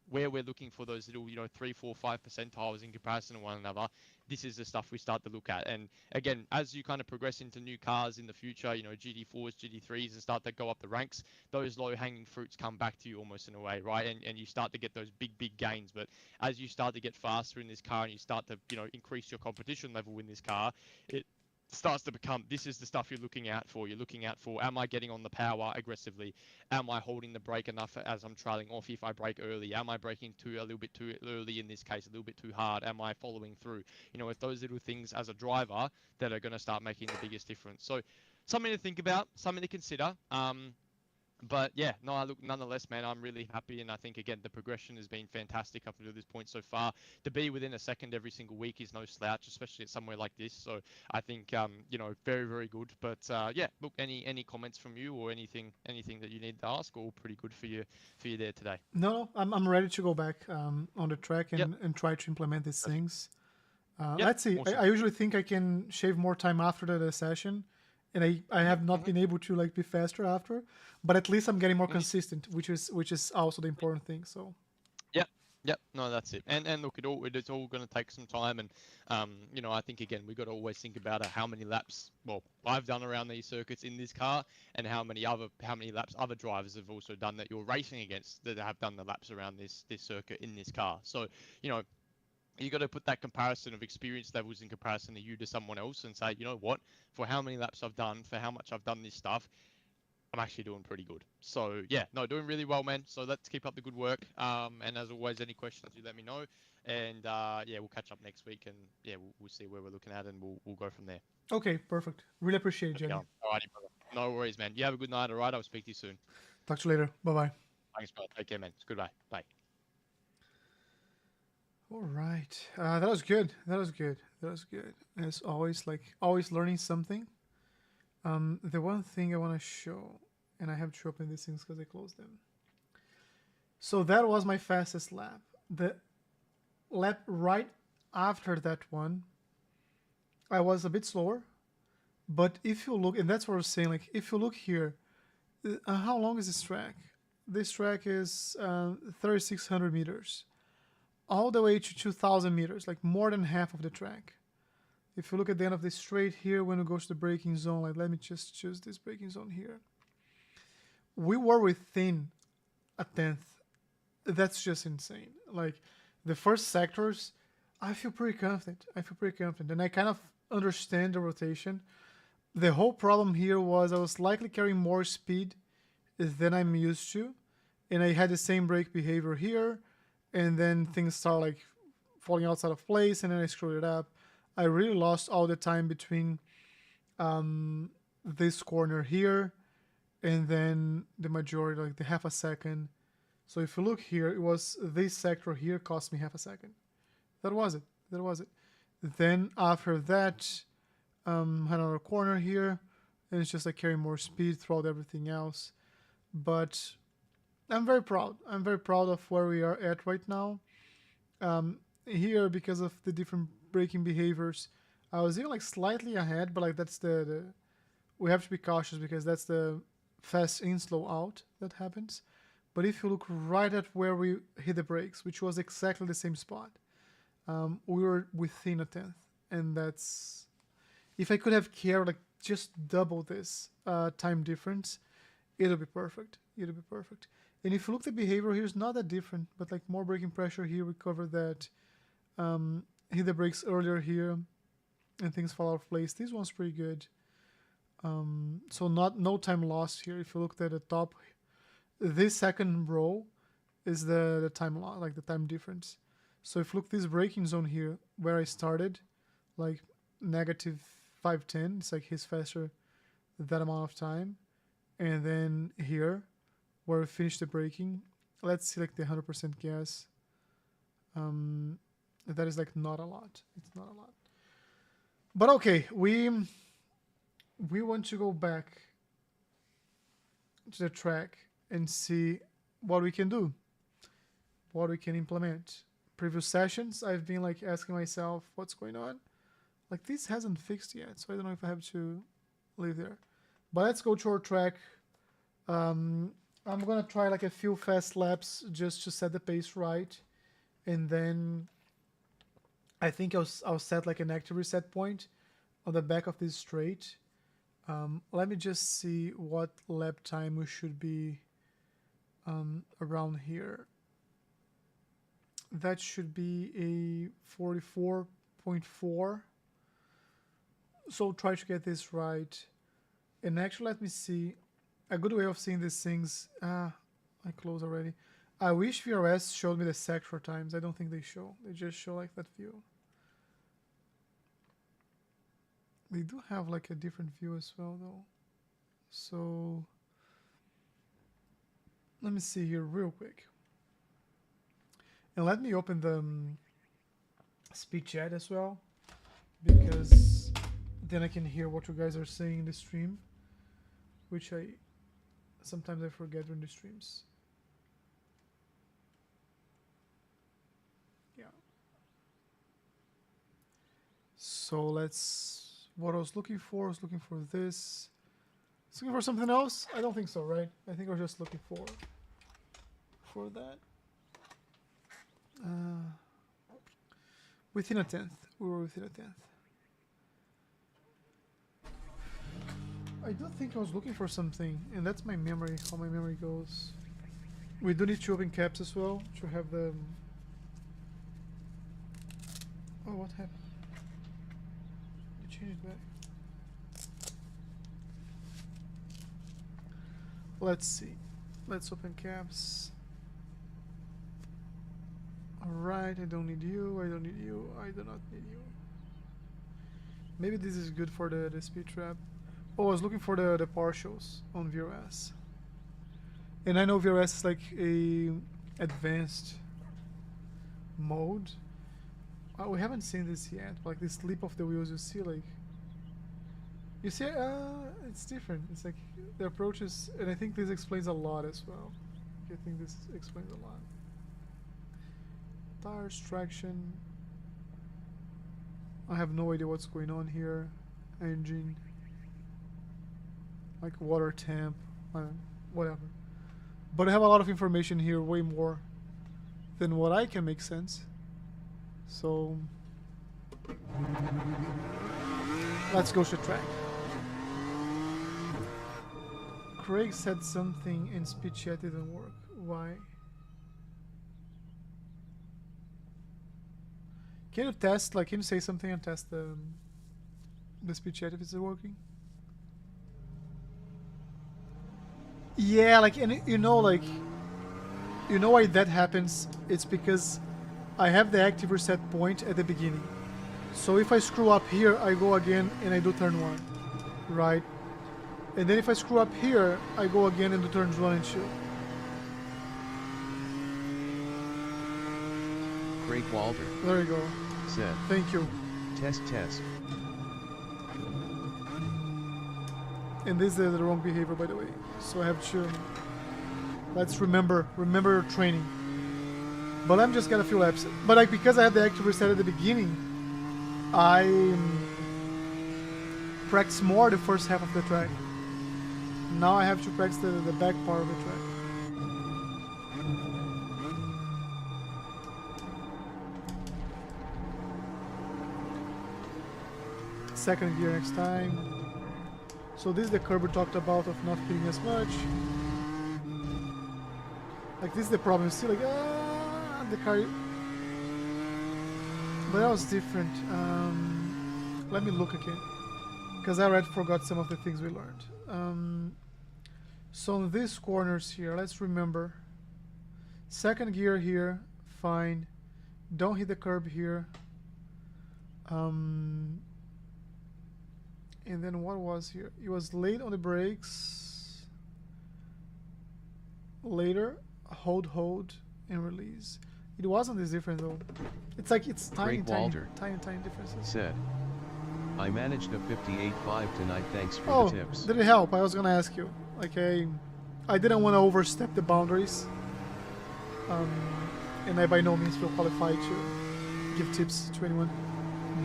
B: where we're looking for those little, 3, 4, 5 percentiles in comparison to one another, this is the stuff we start to look at. And again, as you kind of progress into new cars in the future, GT4s, GT3s, and start to go up the ranks, those low-hanging fruits come back to you almost in a way, right? And you start to get those big gains. But as you start to get faster in this car and you start to, increase your competition level in this car, it starts to become, this is the stuff you're looking out for. You're looking out for, am I getting on the power aggressively? Am I holding the brake enough as I'm trailing off if I brake early? Am I braking a little bit too early in this case, a little bit too hard? Am I following through? It's those little things as a driver that are going to start making the biggest difference. So something to think about, something to consider. But yeah, no, look, nonetheless, man, I'm really happy. And I think, again, the progression has been fantastic up until this point so far. To be within a second every single week is no slouch, especially at somewhere like this. So I think, very, very good. But yeah, look, any comments from you or anything that you need to ask, all pretty good for you there today?
A: No, I'm ready to go back on the track
B: Yep.
A: and try to implement these things.
B: Yep.
A: Let's see.
B: Awesome.
A: I usually think I can shave more time after the session, and I have not been able to be faster after, but at least I'm getting more consistent, which is also the important thing. So
B: Yep, no, that's it. And look, it's all going to take some time. And I think, again, we've got to always think about how many laps, well, I've done around these circuits in this car, and how many laps other drivers have also done that you're racing against that have done the laps around this circuit in this car. So you got to put that comparison of experience levels in comparison to you to someone else and say, you know what, for how many laps I've done, for how much I've done this stuff, I'm actually doing pretty good. So yeah, no, doing really well, man. So let's keep up the good work. And as always, any questions, you let me know. And yeah, we'll catch up next week, and yeah, we'll see where we're looking at, and we'll go from there.
A: okay, perfect. Really appreciate it, Jenny.
B: Alrighty, brother. No worries, man. You have a good night. All right, I'll speak to you soon.
A: Talk to you later. Bye bye.
B: Thanks, brother. Take care, man. It's goodbye. Bye.
A: All right, that was good. As always, always learning something. The one thing I want to show, and I have to open these things because I closed them. So that was my fastest lap. The lap right after that one, I was a bit slower. But if you look, and that's what I was saying, if you look here, how long is this track? This track is 3,600 meters. All the way to 2,000 meters, more than half of the track. If you look at the end of the straight here, when we go to the braking zone, let me just choose this braking zone here. We were within a tenth. That's just insane. The first sectors, I feel pretty confident. And I kind of understand the rotation. The whole problem here was I was likely carrying more speed than I'm used to. And I had the same brake behavior here. And then things start falling outside of place, and then I screwed it up. I really lost all the time between this corner here and then the majority, the half a second So if you look here, it was this sector here cost me half a second. That was it. That was it. Then after that, had another corner here, and it's just like carrying more speed throughout everything else. But I'm very proud. I'm very proud of where we are at right now. Here, because of the different braking behaviors, I was even like slightly ahead, but like that's the we have to be cautious because that's the fast in, slow out that happens. But if you look right at where we hit the brakes, which was exactly the same spot, we were within a tenth, and that's if I could have cared like just double this time difference, it'll be perfect. It'll be perfect. And if you look at the behavior here, it's not that different, but like more braking pressure here. We covered that. Hit the brakes earlier here, and things fall out of place. This one's pretty good. So no time lost here. If you looked at the top, this second row is the time loss, like the time difference. So if you look this braking zone here, where I started, like negative 510, it's like he's faster that amount of time. And then here, where we finished the braking, let's see like the 100% gas. That is like not a lot. It's not a lot. But okay, we want to go back to the track and see what we can do, what we can implement. Previous sessions, I've been like asking myself, what's going on? Like this hasn't fixed yet, so I don't know if I have to leave there. But let's go to our track. I'm gonna try like a few fast laps just to set the pace right, and then I think I'll set like an active reset point on the back of this straight. Let me just see what lap time we should be around here. That should be a 44.4. So try to get this right. And actually, let me see. A good way of seeing these things. I closed already. I wish VRS showed me the sector times. I don't think they show. They just show like that view. They do have like a different view as well though. So let me see here real quick. And let me open the speed chat as well, because then I can hear what you guys are saying in the stream, which sometimes I forget during the streams. Yeah. So what I was looking for, this. I was looking for something else? I don't think so, right? I think I was just looking for that. Within a tenth. We were within a tenth. I do think I was looking for something, and that's my memory, how my memory goes. We do need to open caps as well to have the... Oh, what happened? You changed it back. Let's see. Let's open caps. Alright, I don't need you, I don't need you, I do not need you. Maybe this is good for the speed trap. Oh, I was looking for the partials on VRS. And I know VRS is like a advanced mode. We haven't seen this yet, like this slip of the wheels, you see like... You see, it's different. It's like the approach is, and I think this explains a lot as well. I think this explains a lot. Tires, traction. I have no idea what's going on here. Engine. Like water temp. Whatever. But I have a lot of information here, way more than what I can make sense. So let's go to track. Craig said something in speed chat didn't work. Why? Can you test, like, can you say something and test the speed chat if it's working? Yeah, like, and you know why that happens? It's because I have the active reset point at the beginning. So if I screw up here, I go again and I do turn 1, right? And then if I screw up here, I go again and do turns 1 and 2.
C: Frank Walter
A: There you go.
C: said,
A: Thank you.
C: test test.
A: And this is the wrong behavior, by the way. So I have to... Let's remember your training. But I'm just gonna few laps. But like, because I had the active reset at the beginning, I practiced more the first half of the track. Now I have to practice the back part of the track. Second gear next time. So this is the curb we talked about of not hitting as much. Like this is the problem. Still like the car. But that was different. Let me look again, because I already forgot some of the things we learned. So on these corners here, let's remember. Second gear here, fine. Don't hit the curb here. And then what was here? It was late on the brakes. Later, hold, and release. It wasn't this different though. It's like it's tiny differences.
C: Said, I managed a 58.5 tonight. Thanks for the tips.
A: Did it help? I was gonna ask you. Like I didn't want to overstep the boundaries. And I by no means feel qualified to give tips to anyone.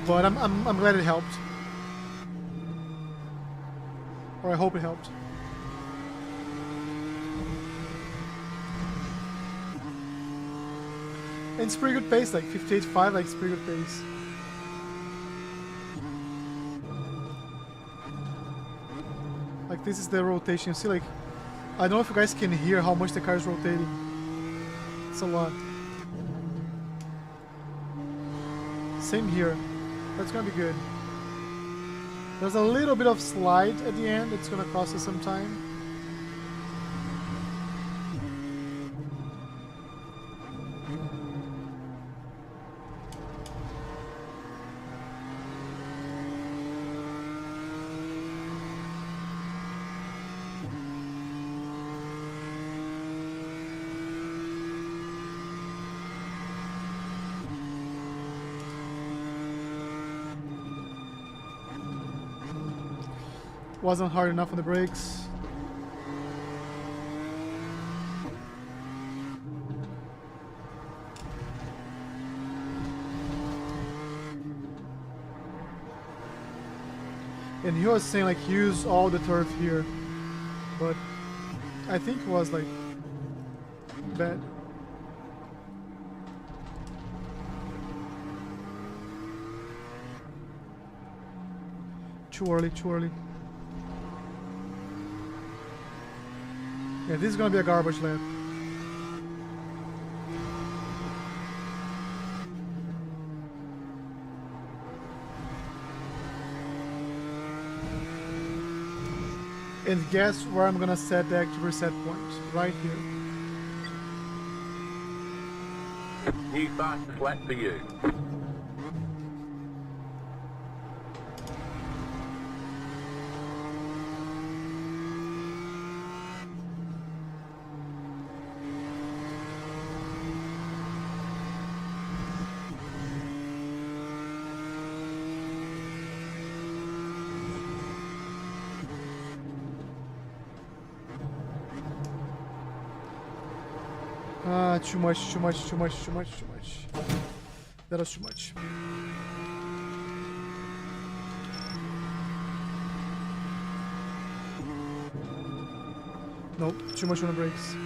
A: But I'm glad it helped. Or I hope it helped. And it's pretty good pace, like 58.5, like it's pretty good pace. Like this is the rotation. See, like I don't know if you guys can hear how much the car is rotating. It's a lot. Same here. That's gonna be good. There's a little bit of slide at the end. It's gonna cost us some time. Wasn't hard enough on the brakes. And he was saying like use all the turf here, but I think it was like bad. Too early. Yeah, this is gonna be a garbage lap. And guess where I'm gonna set the active reset point? Right here.
D: New fastest lap for you.
A: Too much. That was too much. Nope, too much on the brakes.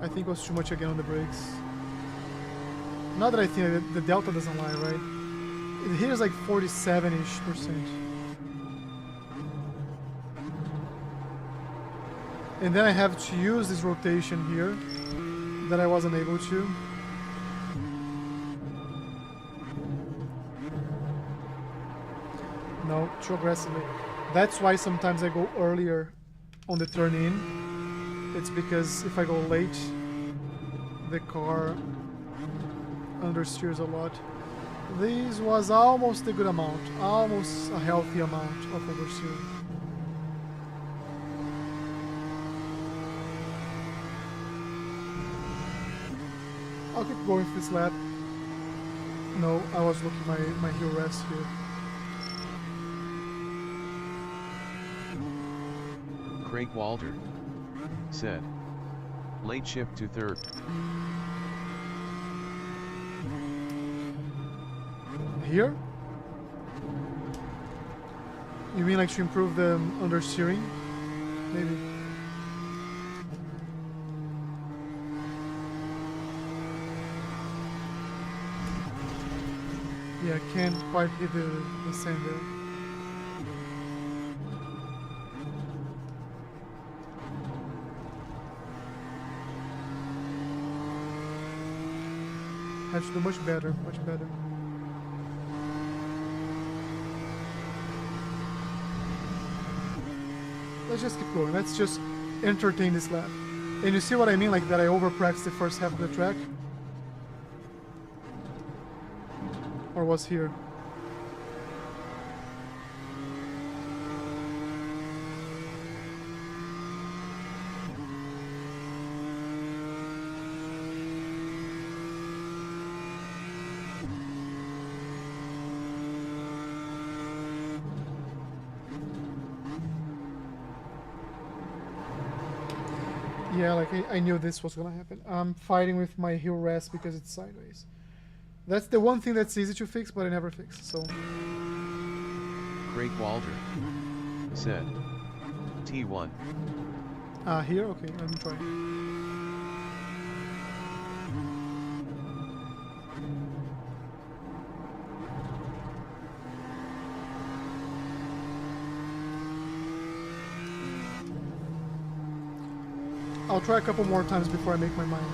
A: I think it was too much again on the brakes. Not that I think that the delta doesn't lie, right? It here's like 47-ish%. And then I have to use this rotation here that I wasn't able to. No, too aggressively. That's why sometimes I go earlier on the turn in. It's because if I go late, the car understeers a lot. This was almost a good amount, almost a healthy amount of oversteering. I'll keep going for this lap. No, I was looking my heel rest here.
C: Craig Walter said. Late shift to third.
A: Here? You mean like to improve the understeering? Maybe. Yeah, can't quite hit the sand there. Have to do much better, much better. Let's just keep going. Let's just entertain this lap. And you see what I mean? Like that I over-practiced the first half of the track? Or was here? Yeah, like I knew this was gonna happen. I'm fighting with my heel rest because it's sideways. That's the one thing that's easy to fix, but I never fix, so...
C: Craig Walter said. T1.
A: Here? Okay, let me try. I'll try a couple more times before I make my mind.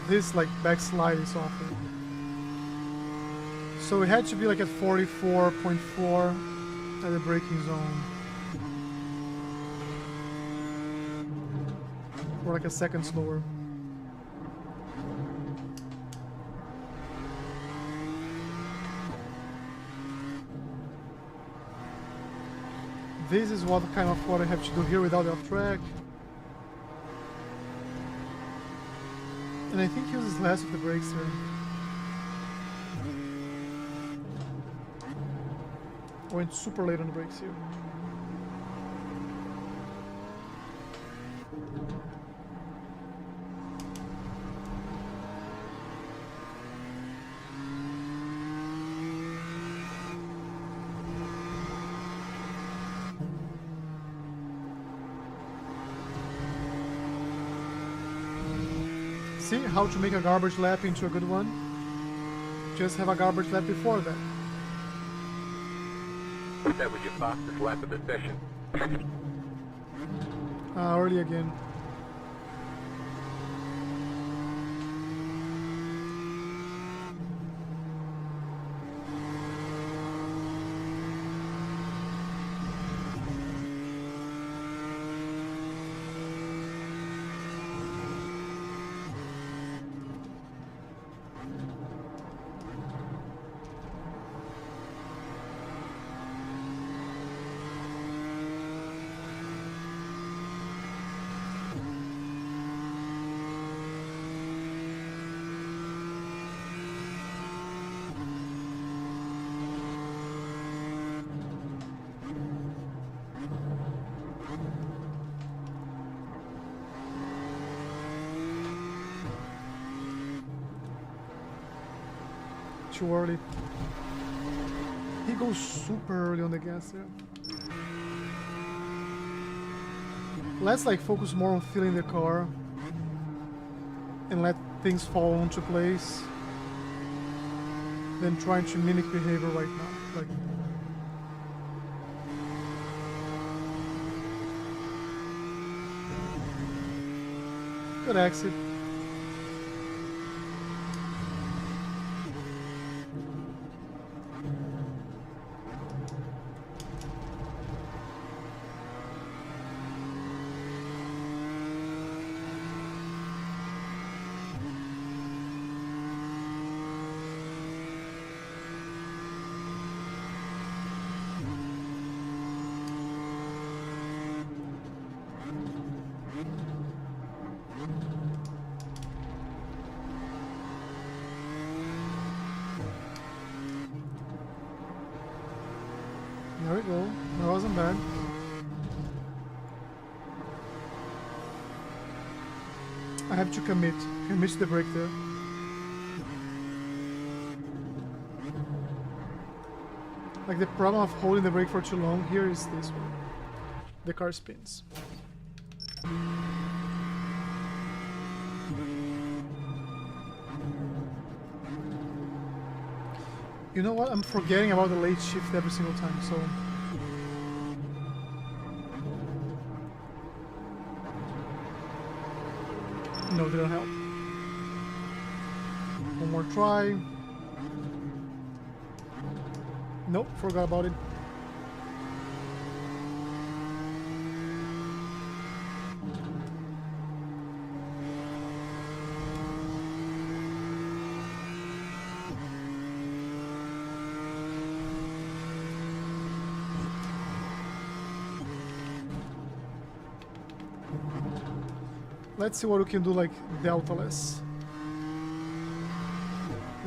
A: This like backslide is awful. So it had to be like at 44.4 at the braking zone. Or like a second slower. This is what kind of what I have to do here without the off track. And I think he uses less of the brakes here. I went super late on the brakes here. See how to make a garbage lap into a good one? Just have a garbage lap before that.
D: That was your fastest lap of the session.
A: Early again. Too early. He goes super early on the gas there. Let's like focus more on feeling the car and let things fall into place than trying to mimic behavior right now. Like, good exit. There we go. That wasn't bad. I have to commit to the brake there. Like the problem of holding the brake for too long here is this one. The car spins. You know what? I'm forgetting about the late shift every single time, so... No, didn't help. One more try. Nope, forgot about it. Let's see what we can do like delta-less.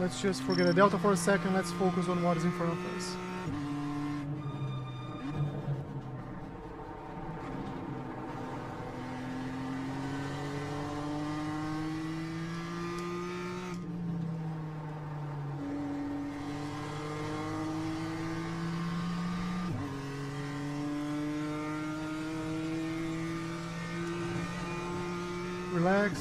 A: Let's just forget the delta for a second, let's focus on what is in front of us. Relax.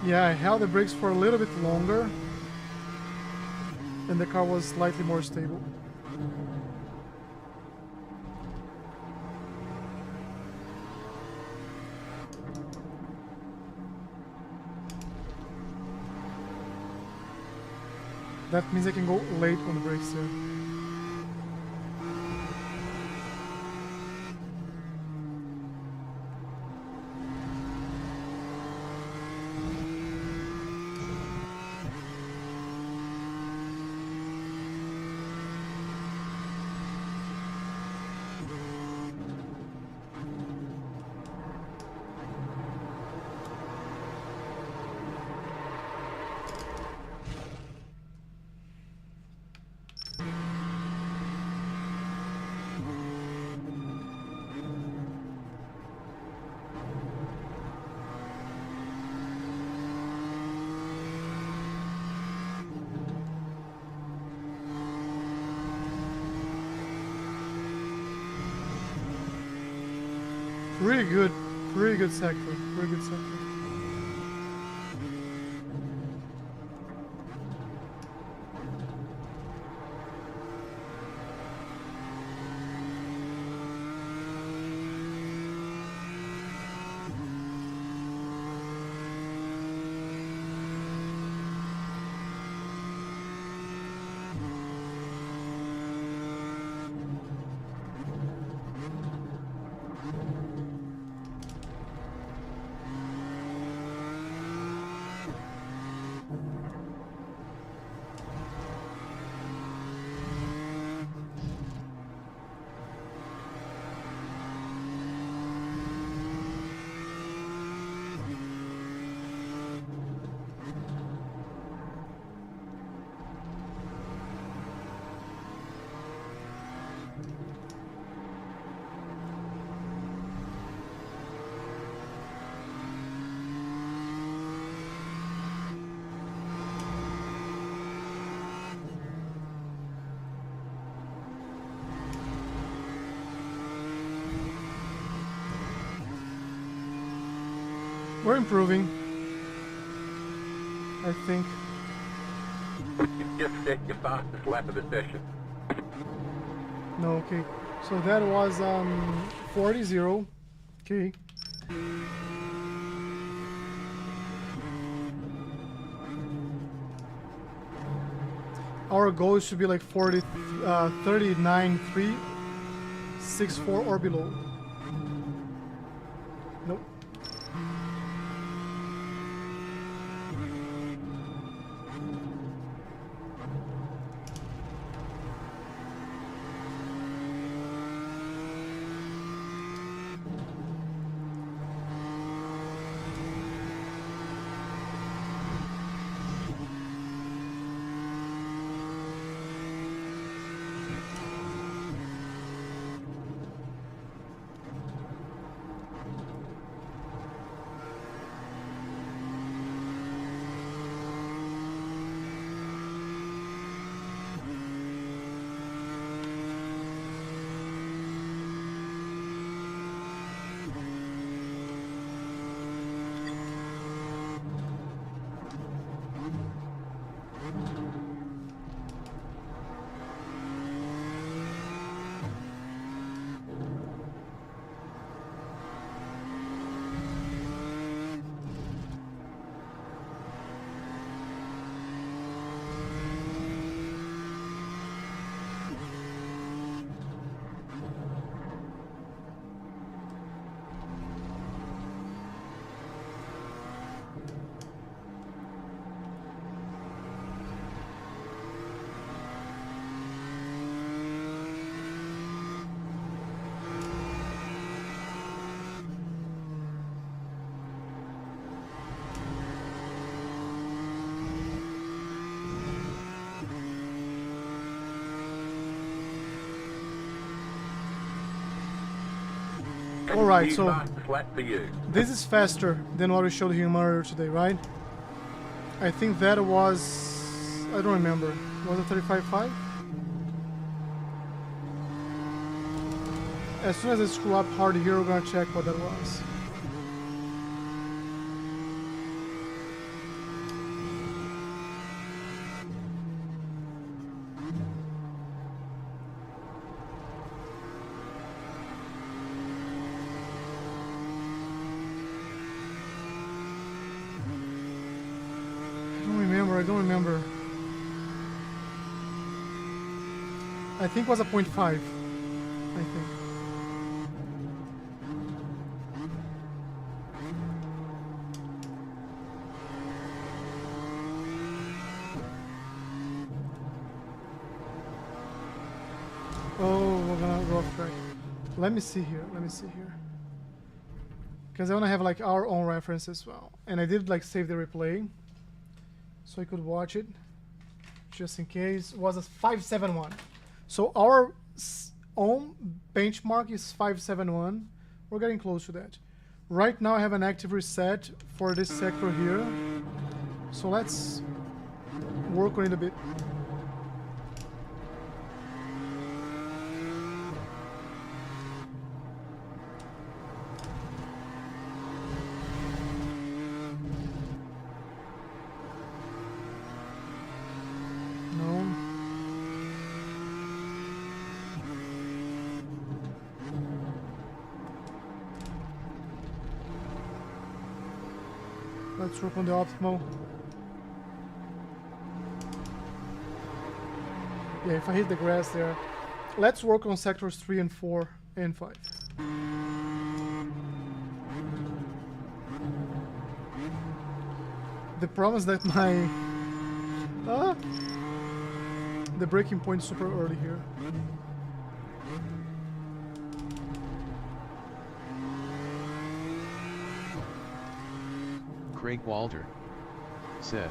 A: Yeah, I held the brakes for a little bit longer and the car was slightly more stable. That means I can go late on the brakes here. Pretty good sector, pretty good sector. We're improving, I think.
D: You just set your fastest lap of the session.
A: No, okay. So that was 40-0. Okay. Our goal is to be like 39.364 or below. Nope. Alright, so
D: Flat for you.
A: this is faster than what we showed him earlier today, right? I think that was... I don't remember. Was it 35.5? As soon as I screw up hard here, we're gonna check what that was. I don't remember. I think it was a 0.5. I think. Oh, we're gonna go off track. Let me see here. Because I wanna have like our own reference as well. And I did like save the replay, so I could watch it, just in case. It was a 571. So our own benchmark is 571. We're getting close to that. Right now I have an active reset for this sector here. So let's work on it a bit. Let's work on the optimal. Yeah, if I hit the grass there. Let's work on sectors 3 and 4 and 5. The problem is that my... the braking point is super early here.
C: Craig Walter said,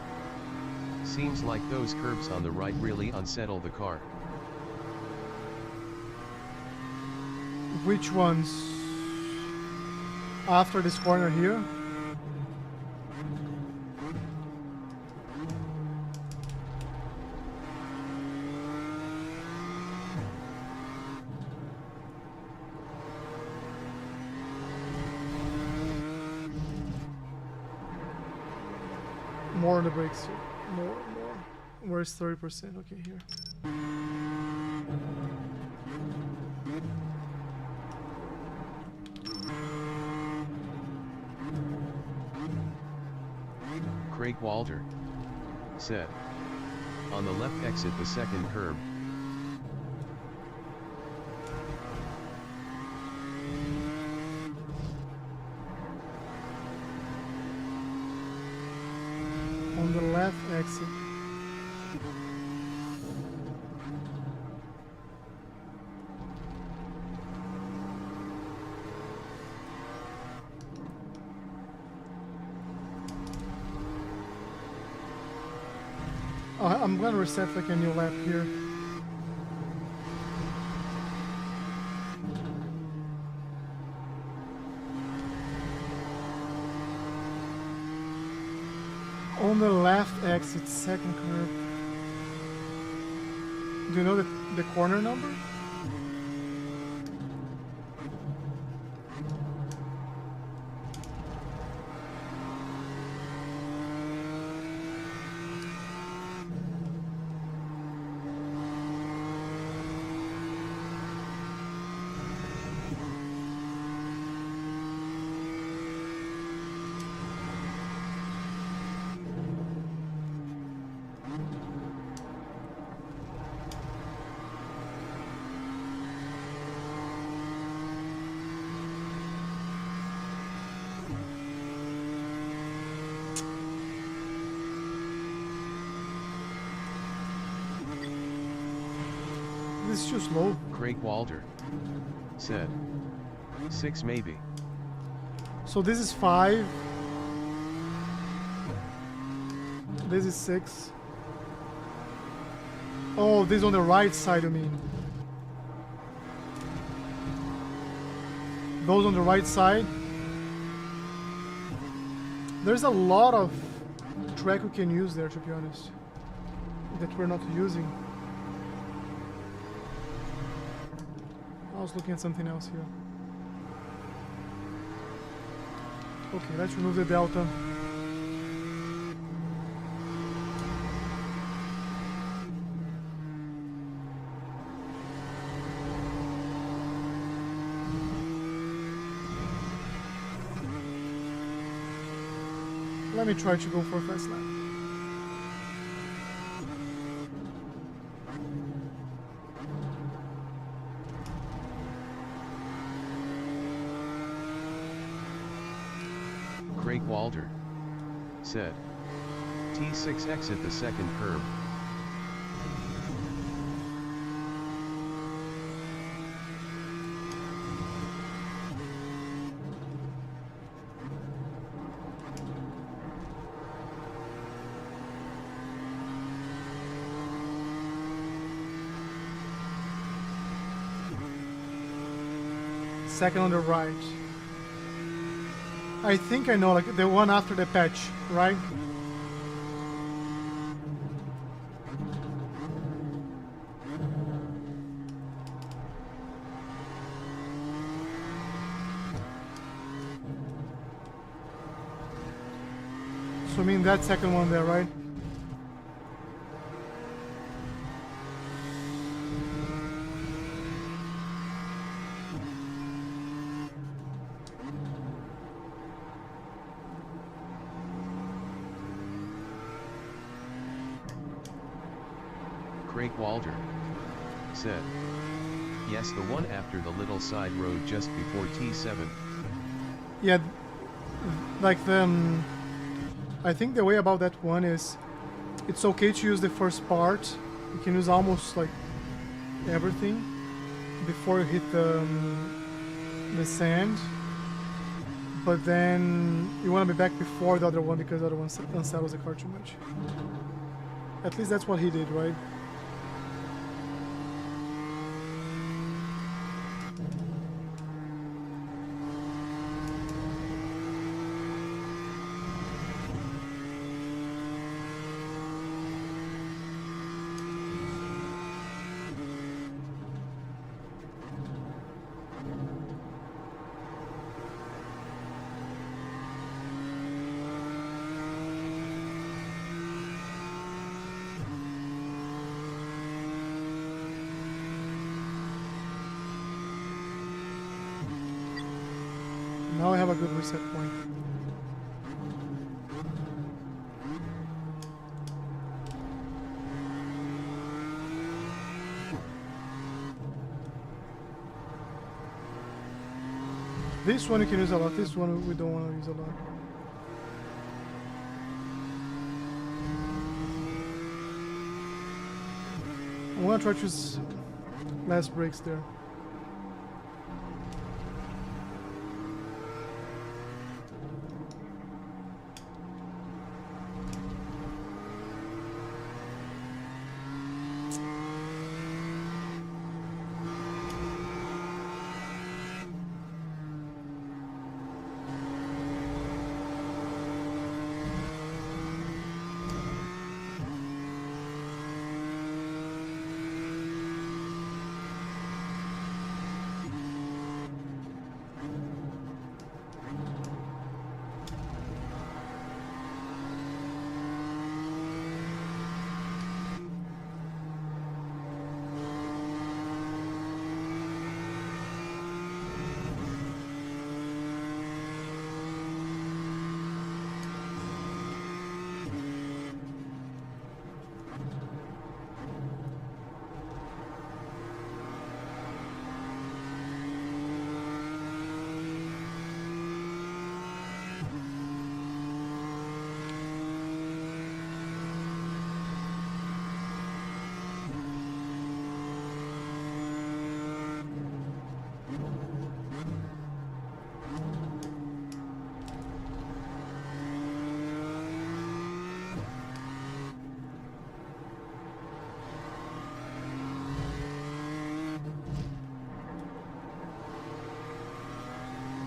C: "Seems like those curbs on the right really unsettle the car."
A: Which ones? After this corner here? More on the brakes here. More. Where's 30%? Okay, here.
C: Craig Walter said, On the left exit the second curb.
A: On the left exit. I'm gonna reset like a new lap here. On the left exit, second curve. Do you know the corner number? This is too slow.
C: Craig Walter said 6 maybe.
A: So this is 5. This is 6. Oh, this is on the right side, you mean? Those on the right side. There's a lot of track we can use there, to be honest, that we're not using. I was looking at something else here. Okay, let's remove the delta. Let me try to go for a fast lap.
C: Craig Walter said T6 exit the second curb.
A: Second on the right. I think I know, like the one after the patch, right? So I mean that second one there, right?
C: Craig Walter said yes, the one after the little side road just before T7.
A: Yeah, like I think the way about that one is it's okay to use the first part. You can use almost like everything before you hit the sand, but then you want to be back before the other one because the other one unsettles the car too much. At least that's what he did, right? Now I have a good reset point. This one you can use a lot, this one we don't want to use a lot. I'm gonna try to use less brakes there.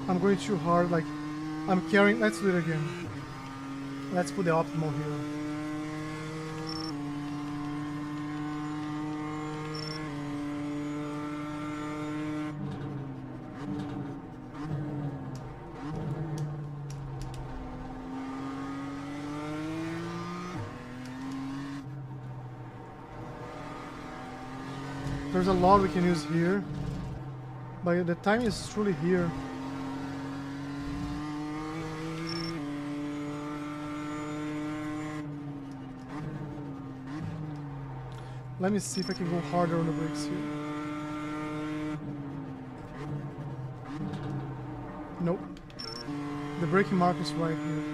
A: I'm going too hard, like, I'm carrying, let's do it again. Let's put the optimal here. There's a lot we can use here, but the time is truly here. Let me see if I can go harder on the brakes here. Nope. The braking mark is right here.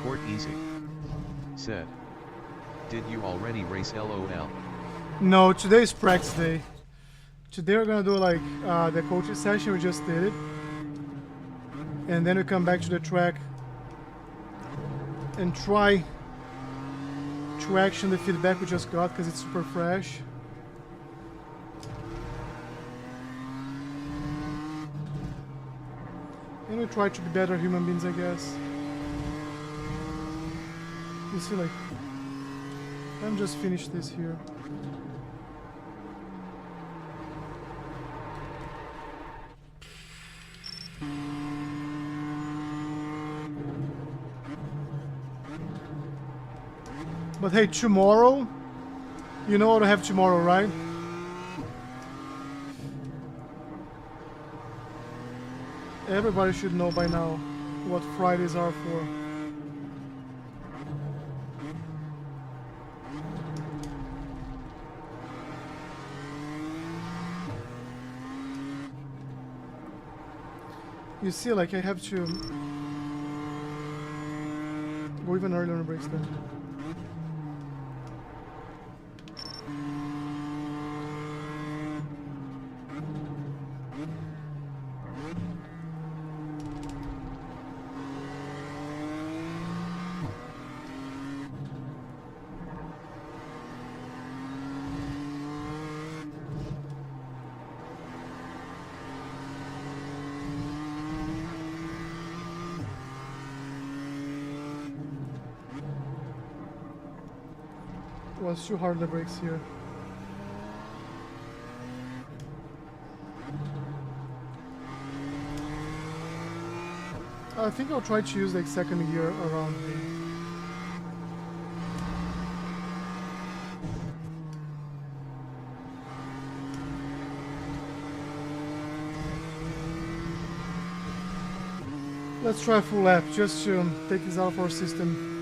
C: Court easy. Said. Did you already race LOL?
A: No, today is practice day. Today we're gonna do like the coaching session we just did, and then we come back to the track and try to action the feedback we just got because it's super fresh. And we try to be better human beings, I guess. You see, like, let me just finish this here. But hey, tomorrow, you know what I have tomorrow, right? Everybody should know by now what Fridays are for. You see, like, I have to go even earlier on the brakes then. Was too hard the brakes here. I think I'll try to use like second gear around here. Let's try a full lap just to take this out of our system.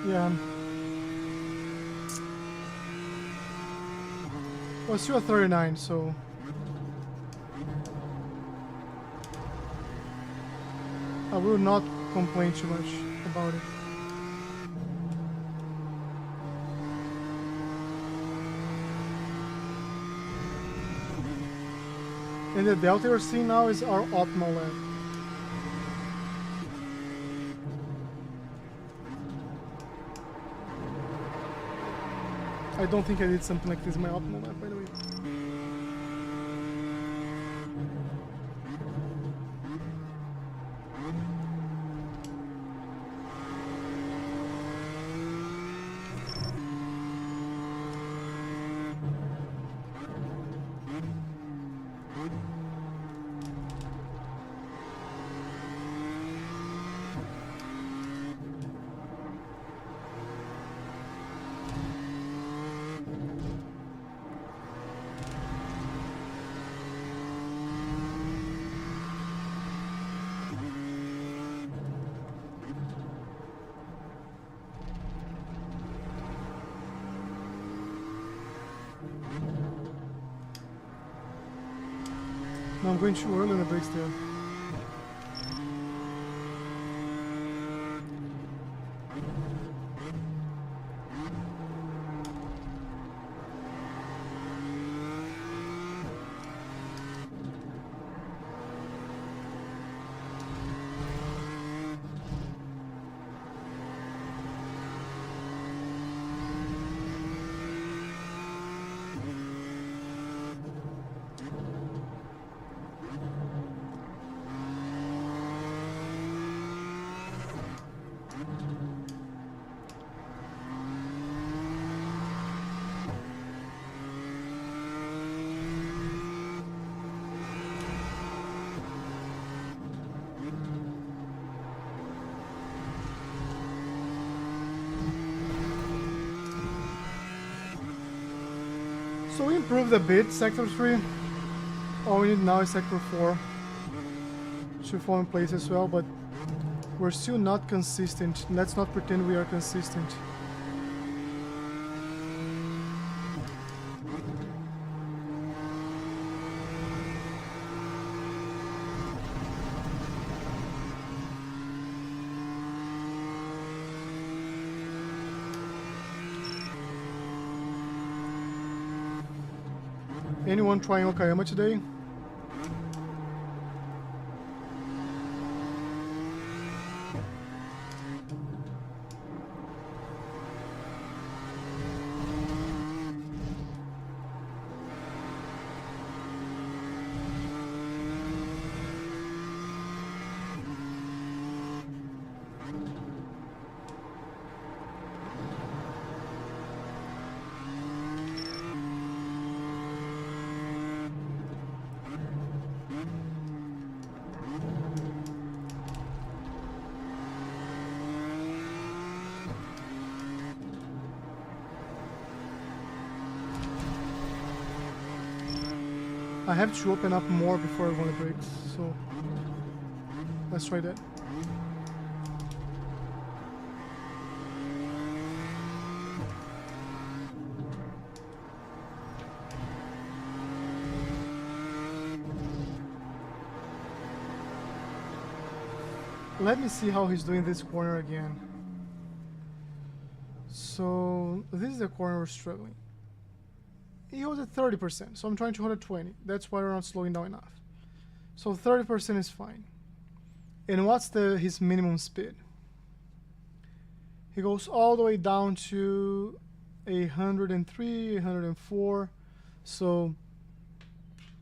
A: Yeah. Well, it's still at 39, so... I will not complain too much about it. And the delta we're seeing now is our optimal lap. I don't think I did something like this in my optimal lap, by the way. No, I'm going too early on the brakes there. So we improved a bit, Sector 3. All we need now is Sector 4 to fall in place as well, but we're still not consistent. Let's not pretend we are consistent. Anyone trying Okayama today? I have to open up more before I go on the brakes, so let's try that. Let me see how he's doing this corner again. So this is the corner we're struggling. He holds at 30%, so I'm trying to hold at 20. That's why we're not slowing down enough. So 30% is fine. And what's his minimum speed? He goes all the way down to 103, 104. So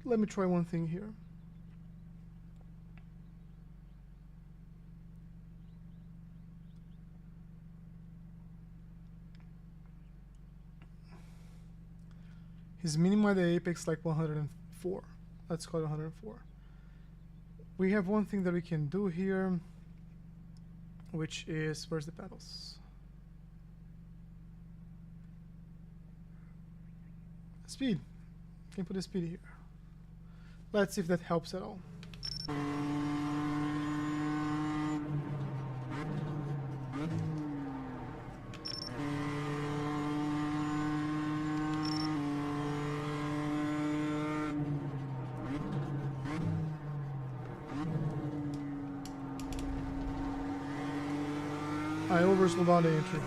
A: let me try one thing here. His minimum at the apex like 104. Let's call it 104. We have one thing that we can do here, which is, where's the pedals? Speed. Can put the speed here. Let's see if that helps at all. I overslowed down the entry.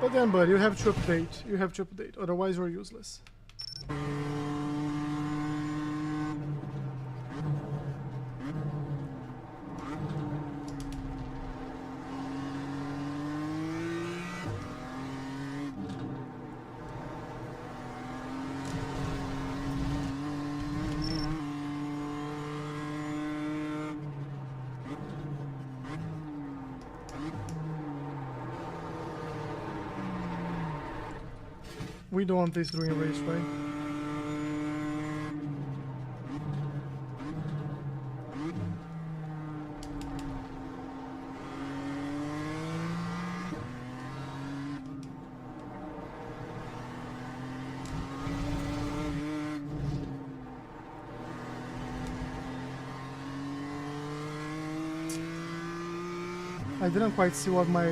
A: But then, buddy, you have to update. You have to update, otherwise you're useless. We don't want this during a race, right? I didn't quite see what my...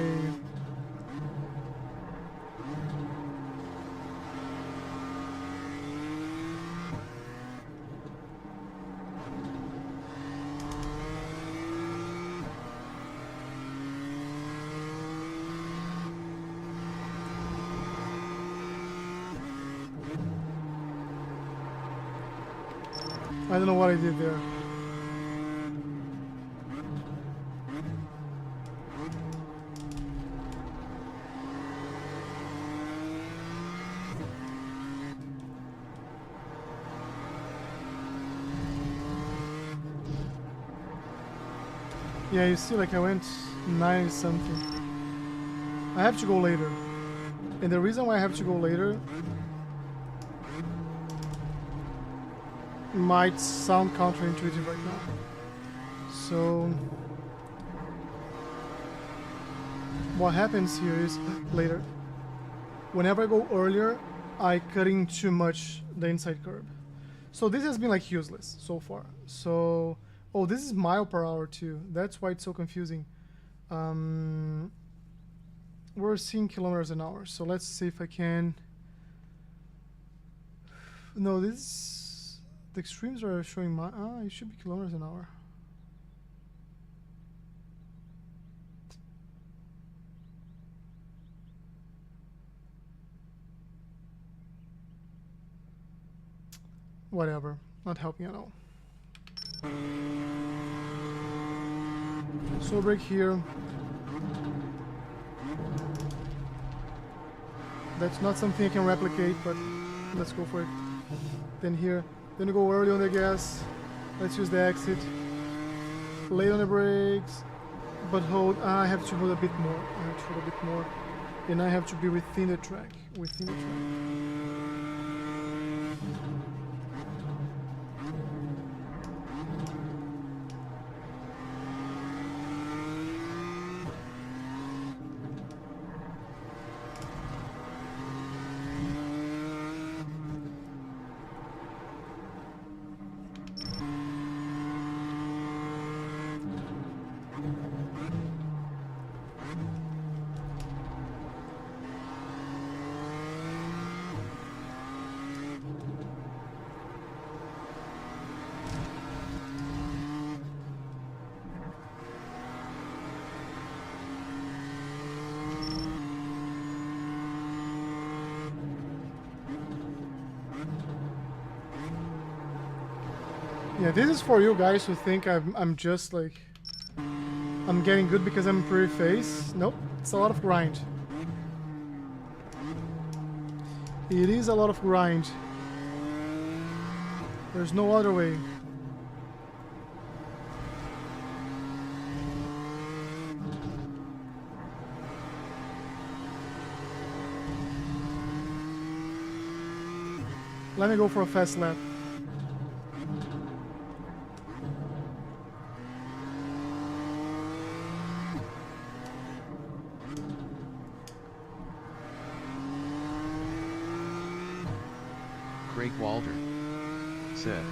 A: I don't know what I did there. Yeah, you see, like I went 90 something. I have to go later. And the reason why I have to go later might sound counterintuitive right now. So what happens here is later. Whenever I go earlier, I cut in too much the inside curb. So this has been like useless so far. So, oh, this is mile per hour too. That's why it's so confusing. We're seeing kilometers an hour. So let's see if I can. No, this. The extremes are showing my... Ah, it should be kilometers an hour. Whatever. Not helping at all. So brake here. That's not something I can replicate, but let's go for it. Then here. Then you go early on the gas. Let's use the exit. Late on the brakes. But hold. I have to hold a bit more. I have to hold a bit more. and I have to be within the track. Within the track. Yeah, this is for you guys who think I'm just like I'm getting good because I'm a pretty face. Nope, it's a lot of grind. It is a lot of grind. There's no other way. Let me go for a fast lap.
C: Craig Walter said,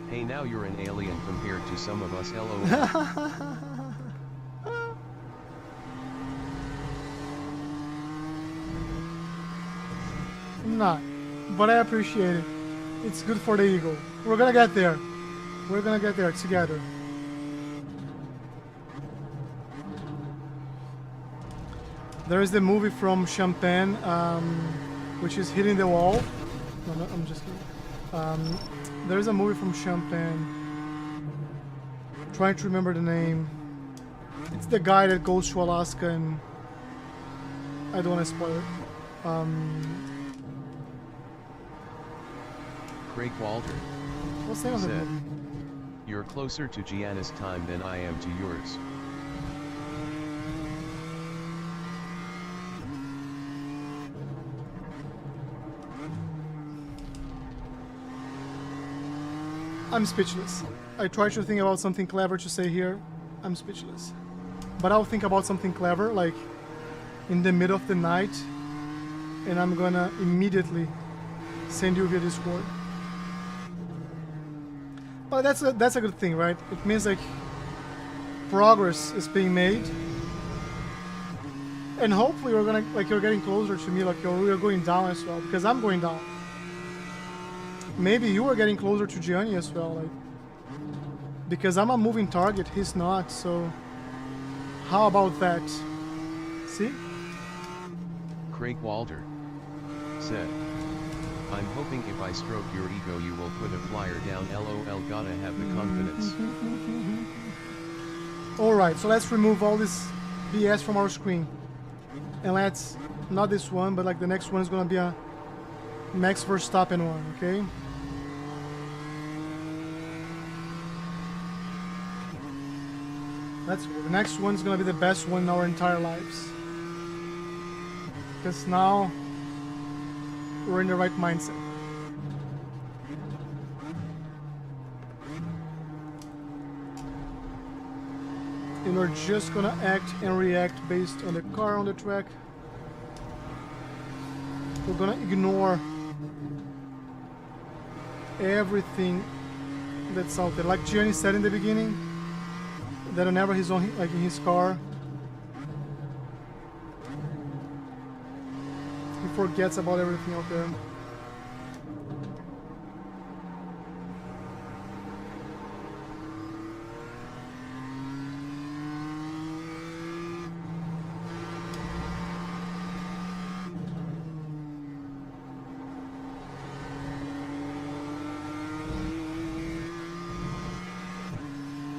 C: "Hey, now you're an alien compared to some of us, LOL."
A: I'm not, but I appreciate it. It's good for the ego. We're gonna get there. We're gonna get there together. There is the movie from Champagne, which is Hitting the Wall. No, I'm just kidding. There is a movie from Champagne. Trying to remember the name. It's the guy that goes to Alaska and I don't want to spoil it.
C: Craig Walter
A: What's the name of the
C: said,
A: movie?
C: "You're closer to Gianna's time than I am to yours."
A: I'm speechless. I try to think about something clever to say here. I'm speechless. But I'll think about something clever, like in the middle of the night, and I'm gonna immediately send you via Discord. But that's a good thing, right? It means like progress is being made, and hopefully you're getting closer to me, like you're going down as well, because I'm going down. Maybe you are getting closer to Gianni as well, like, because I'm a moving target, he's not, so how about that? See?
C: Craig Walter said, "I'm hoping if I stroke your ego you will put a flyer down, LOL, gotta have the confidence."
A: Alright, so let's remove all this BS from our screen. And let's, not this one, but like the next one is gonna be a Max Verstappen one, okay? That's cool. The next one's gonna be the best one in our entire lives. Because now we're in the right mindset. And we're just gonna act and react based on the car on the track. We're gonna ignore everything that's out there. Like Gianni said in the beginning, that whenever he's on, like in his car, he forgets about everything out there.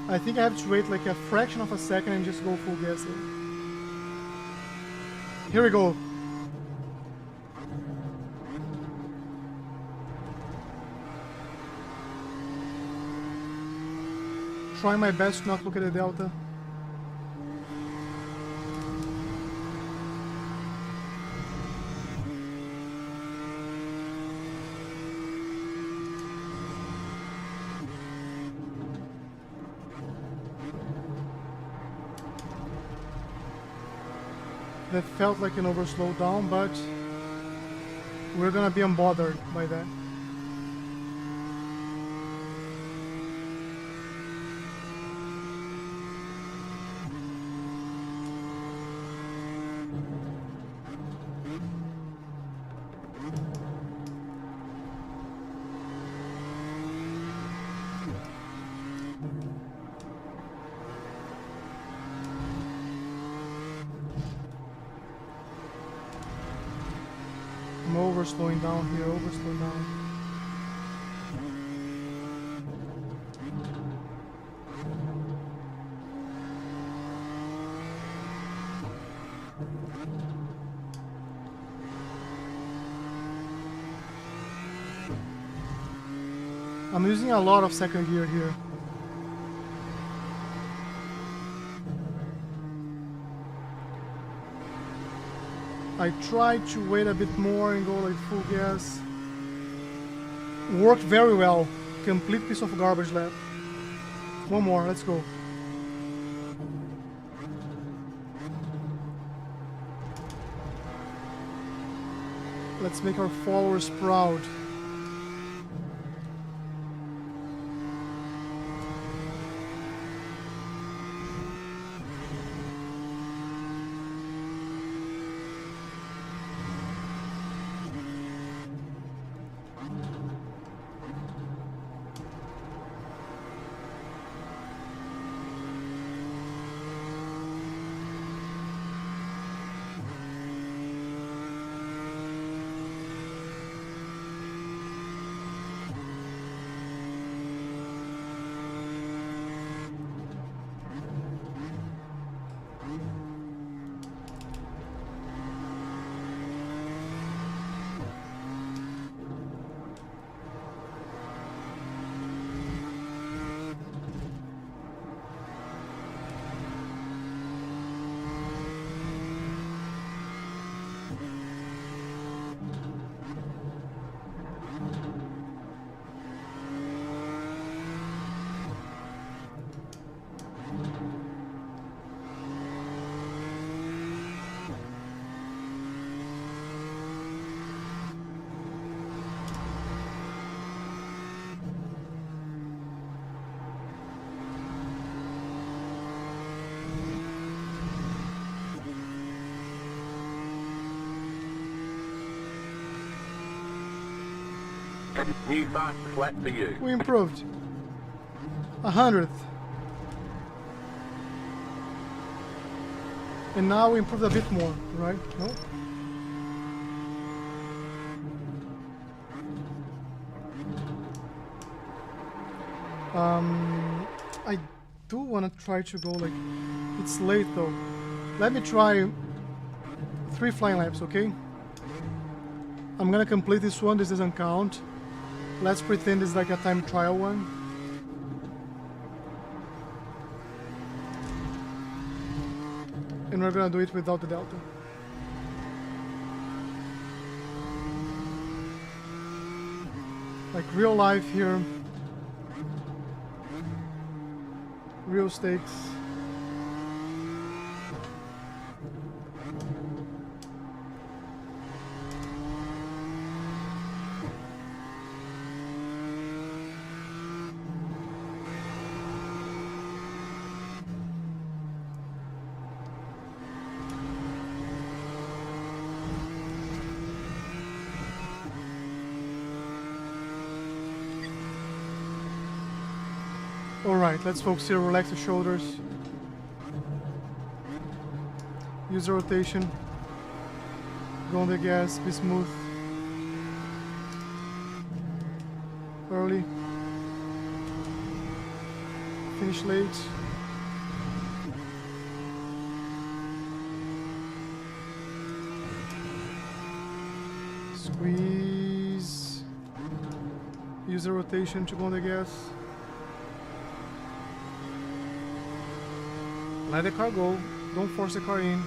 A: I think I have to wait like a fraction of a second and just go full gas. Here we go. Try my best not look at the delta. That felt like an overslow down, but we're gonna be unbothered by that. I'm overslowing down here, overslowing down. I'm using a lot of second gear here. I tried to wait a bit more and go like full gas. Worked very well. Complete piece of garbage lap. One more, let's go. Let's make our followers proud.
D: New fastest lap for you.
A: We improved. 100th. And now we improved a bit more, right? No? I do want to try to go like... It's late though. Let me try 3 flying laps, okay? I'm gonna complete this one, this doesn't count. Let's pretend it's like a time trial one. And we're gonna do it without the delta. Like real life here. Real stakes. Alright, let's focus here, relax the shoulders. Use the rotation. Go on the gas, be smooth. Early. Finish late. Squeeze. Use the rotation to go on the gas. Let the car go. Don't force the car in.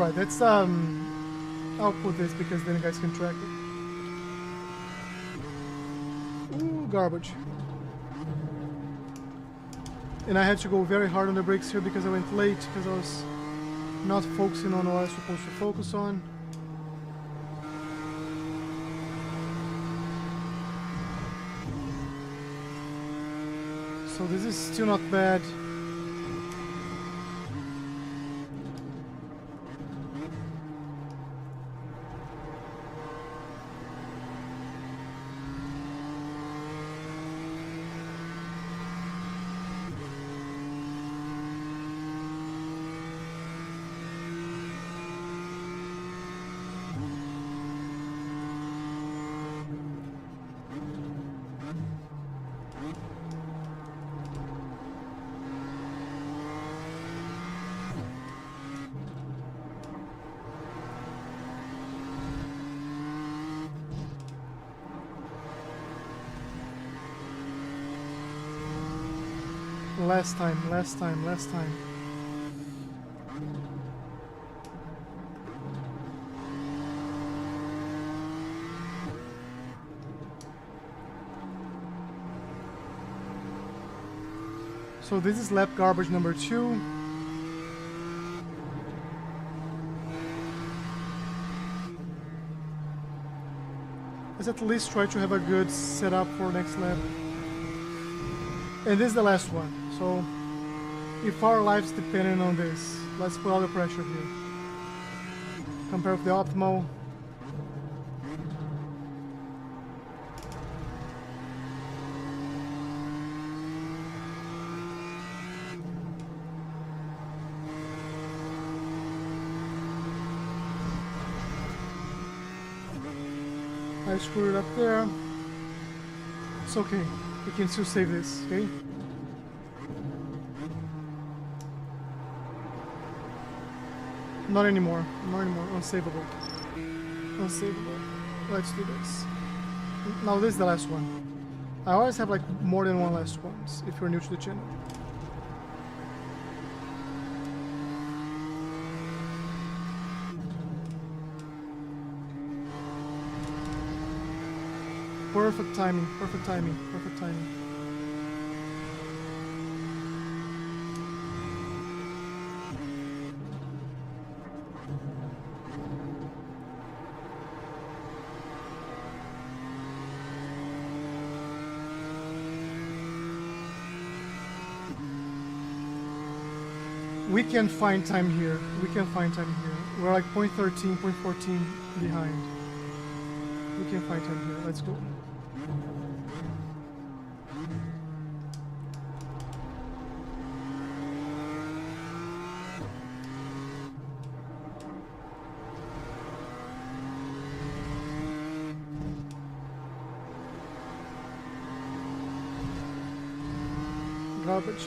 A: Alright, let's I'll put this because then you guys can track it. Ooh, garbage. And I had to go very hard on the brakes here because I went late because I was not focusing on what I was supposed to focus on. So this is still not bad. Last time. So this is lap garbage number 2. Let's at least try to have a good setup for next lap. And this is the last one. So if our lives depending on this, let's put all the pressure here. Compare with the optimal. I screwed it up there. It's okay. We can still save this, okay? Not anymore. Unsavable. Let's do this. Now this is the last one. I always have like more than one last ones if you're new to the channel. Perfect timing. We can find time here. We're like 0.13, 0.14 behind. We can find time here. Let's go. Garbage.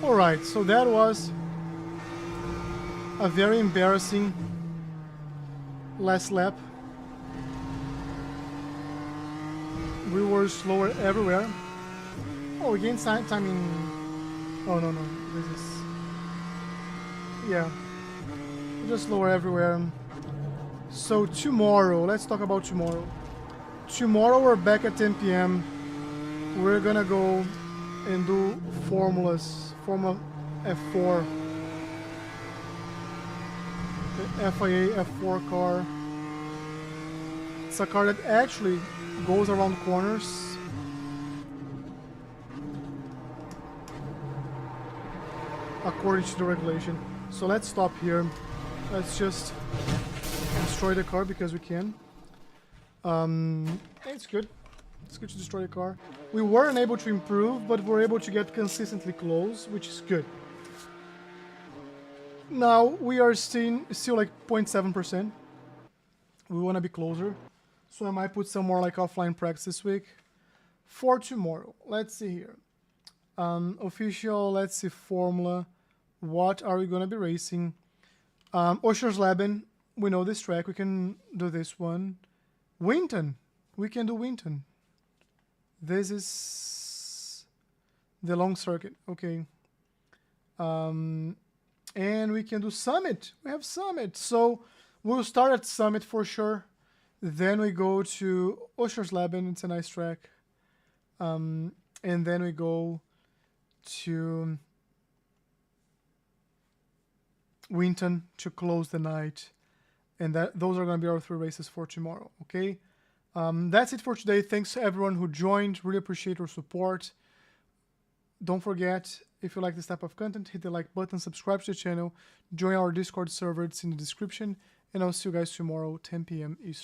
A: Alright, so that was a very embarrassing last lap. We were slower everywhere. Oh, we gained timing. Oh, no. This is... Yeah. We're just slower everywhere. So tomorrow, let's talk about tomorrow. Tomorrow we're back at 10 p.m. We're gonna go and do Formula F4. The FIA F4 car. It's a car that actually goes around corners. According to the regulation. So let's stop here. Let's just destroy the car because we can. It's good. It's good to destroy the car. We weren't able to improve, but we're able to get consistently close, which is good. Now we are still like 0.7%. We want to be closer. So I might put some more like offline practice this week. For tomorrow, let's see here. Official, let's see Formula. What are we gonna be racing? Oschersleben, we know this track. We can do this one. Winton, we can do Winton. This is the long circuit. Okay. And we can do Summit. We have Summit. So we'll start at Summit for sure. Then we go to Oschersleben. It's a nice track. And then we go to Winton to close the night. And those are going to be our 3 races for tomorrow. Okay. That's it for today. Thanks to everyone who joined. Really appreciate your support. Don't forget, if you like this type of content, hit the like button, subscribe to the channel, join our Discord server. It's in the description. And I'll see you guys tomorrow, 10 p.m. Eastern.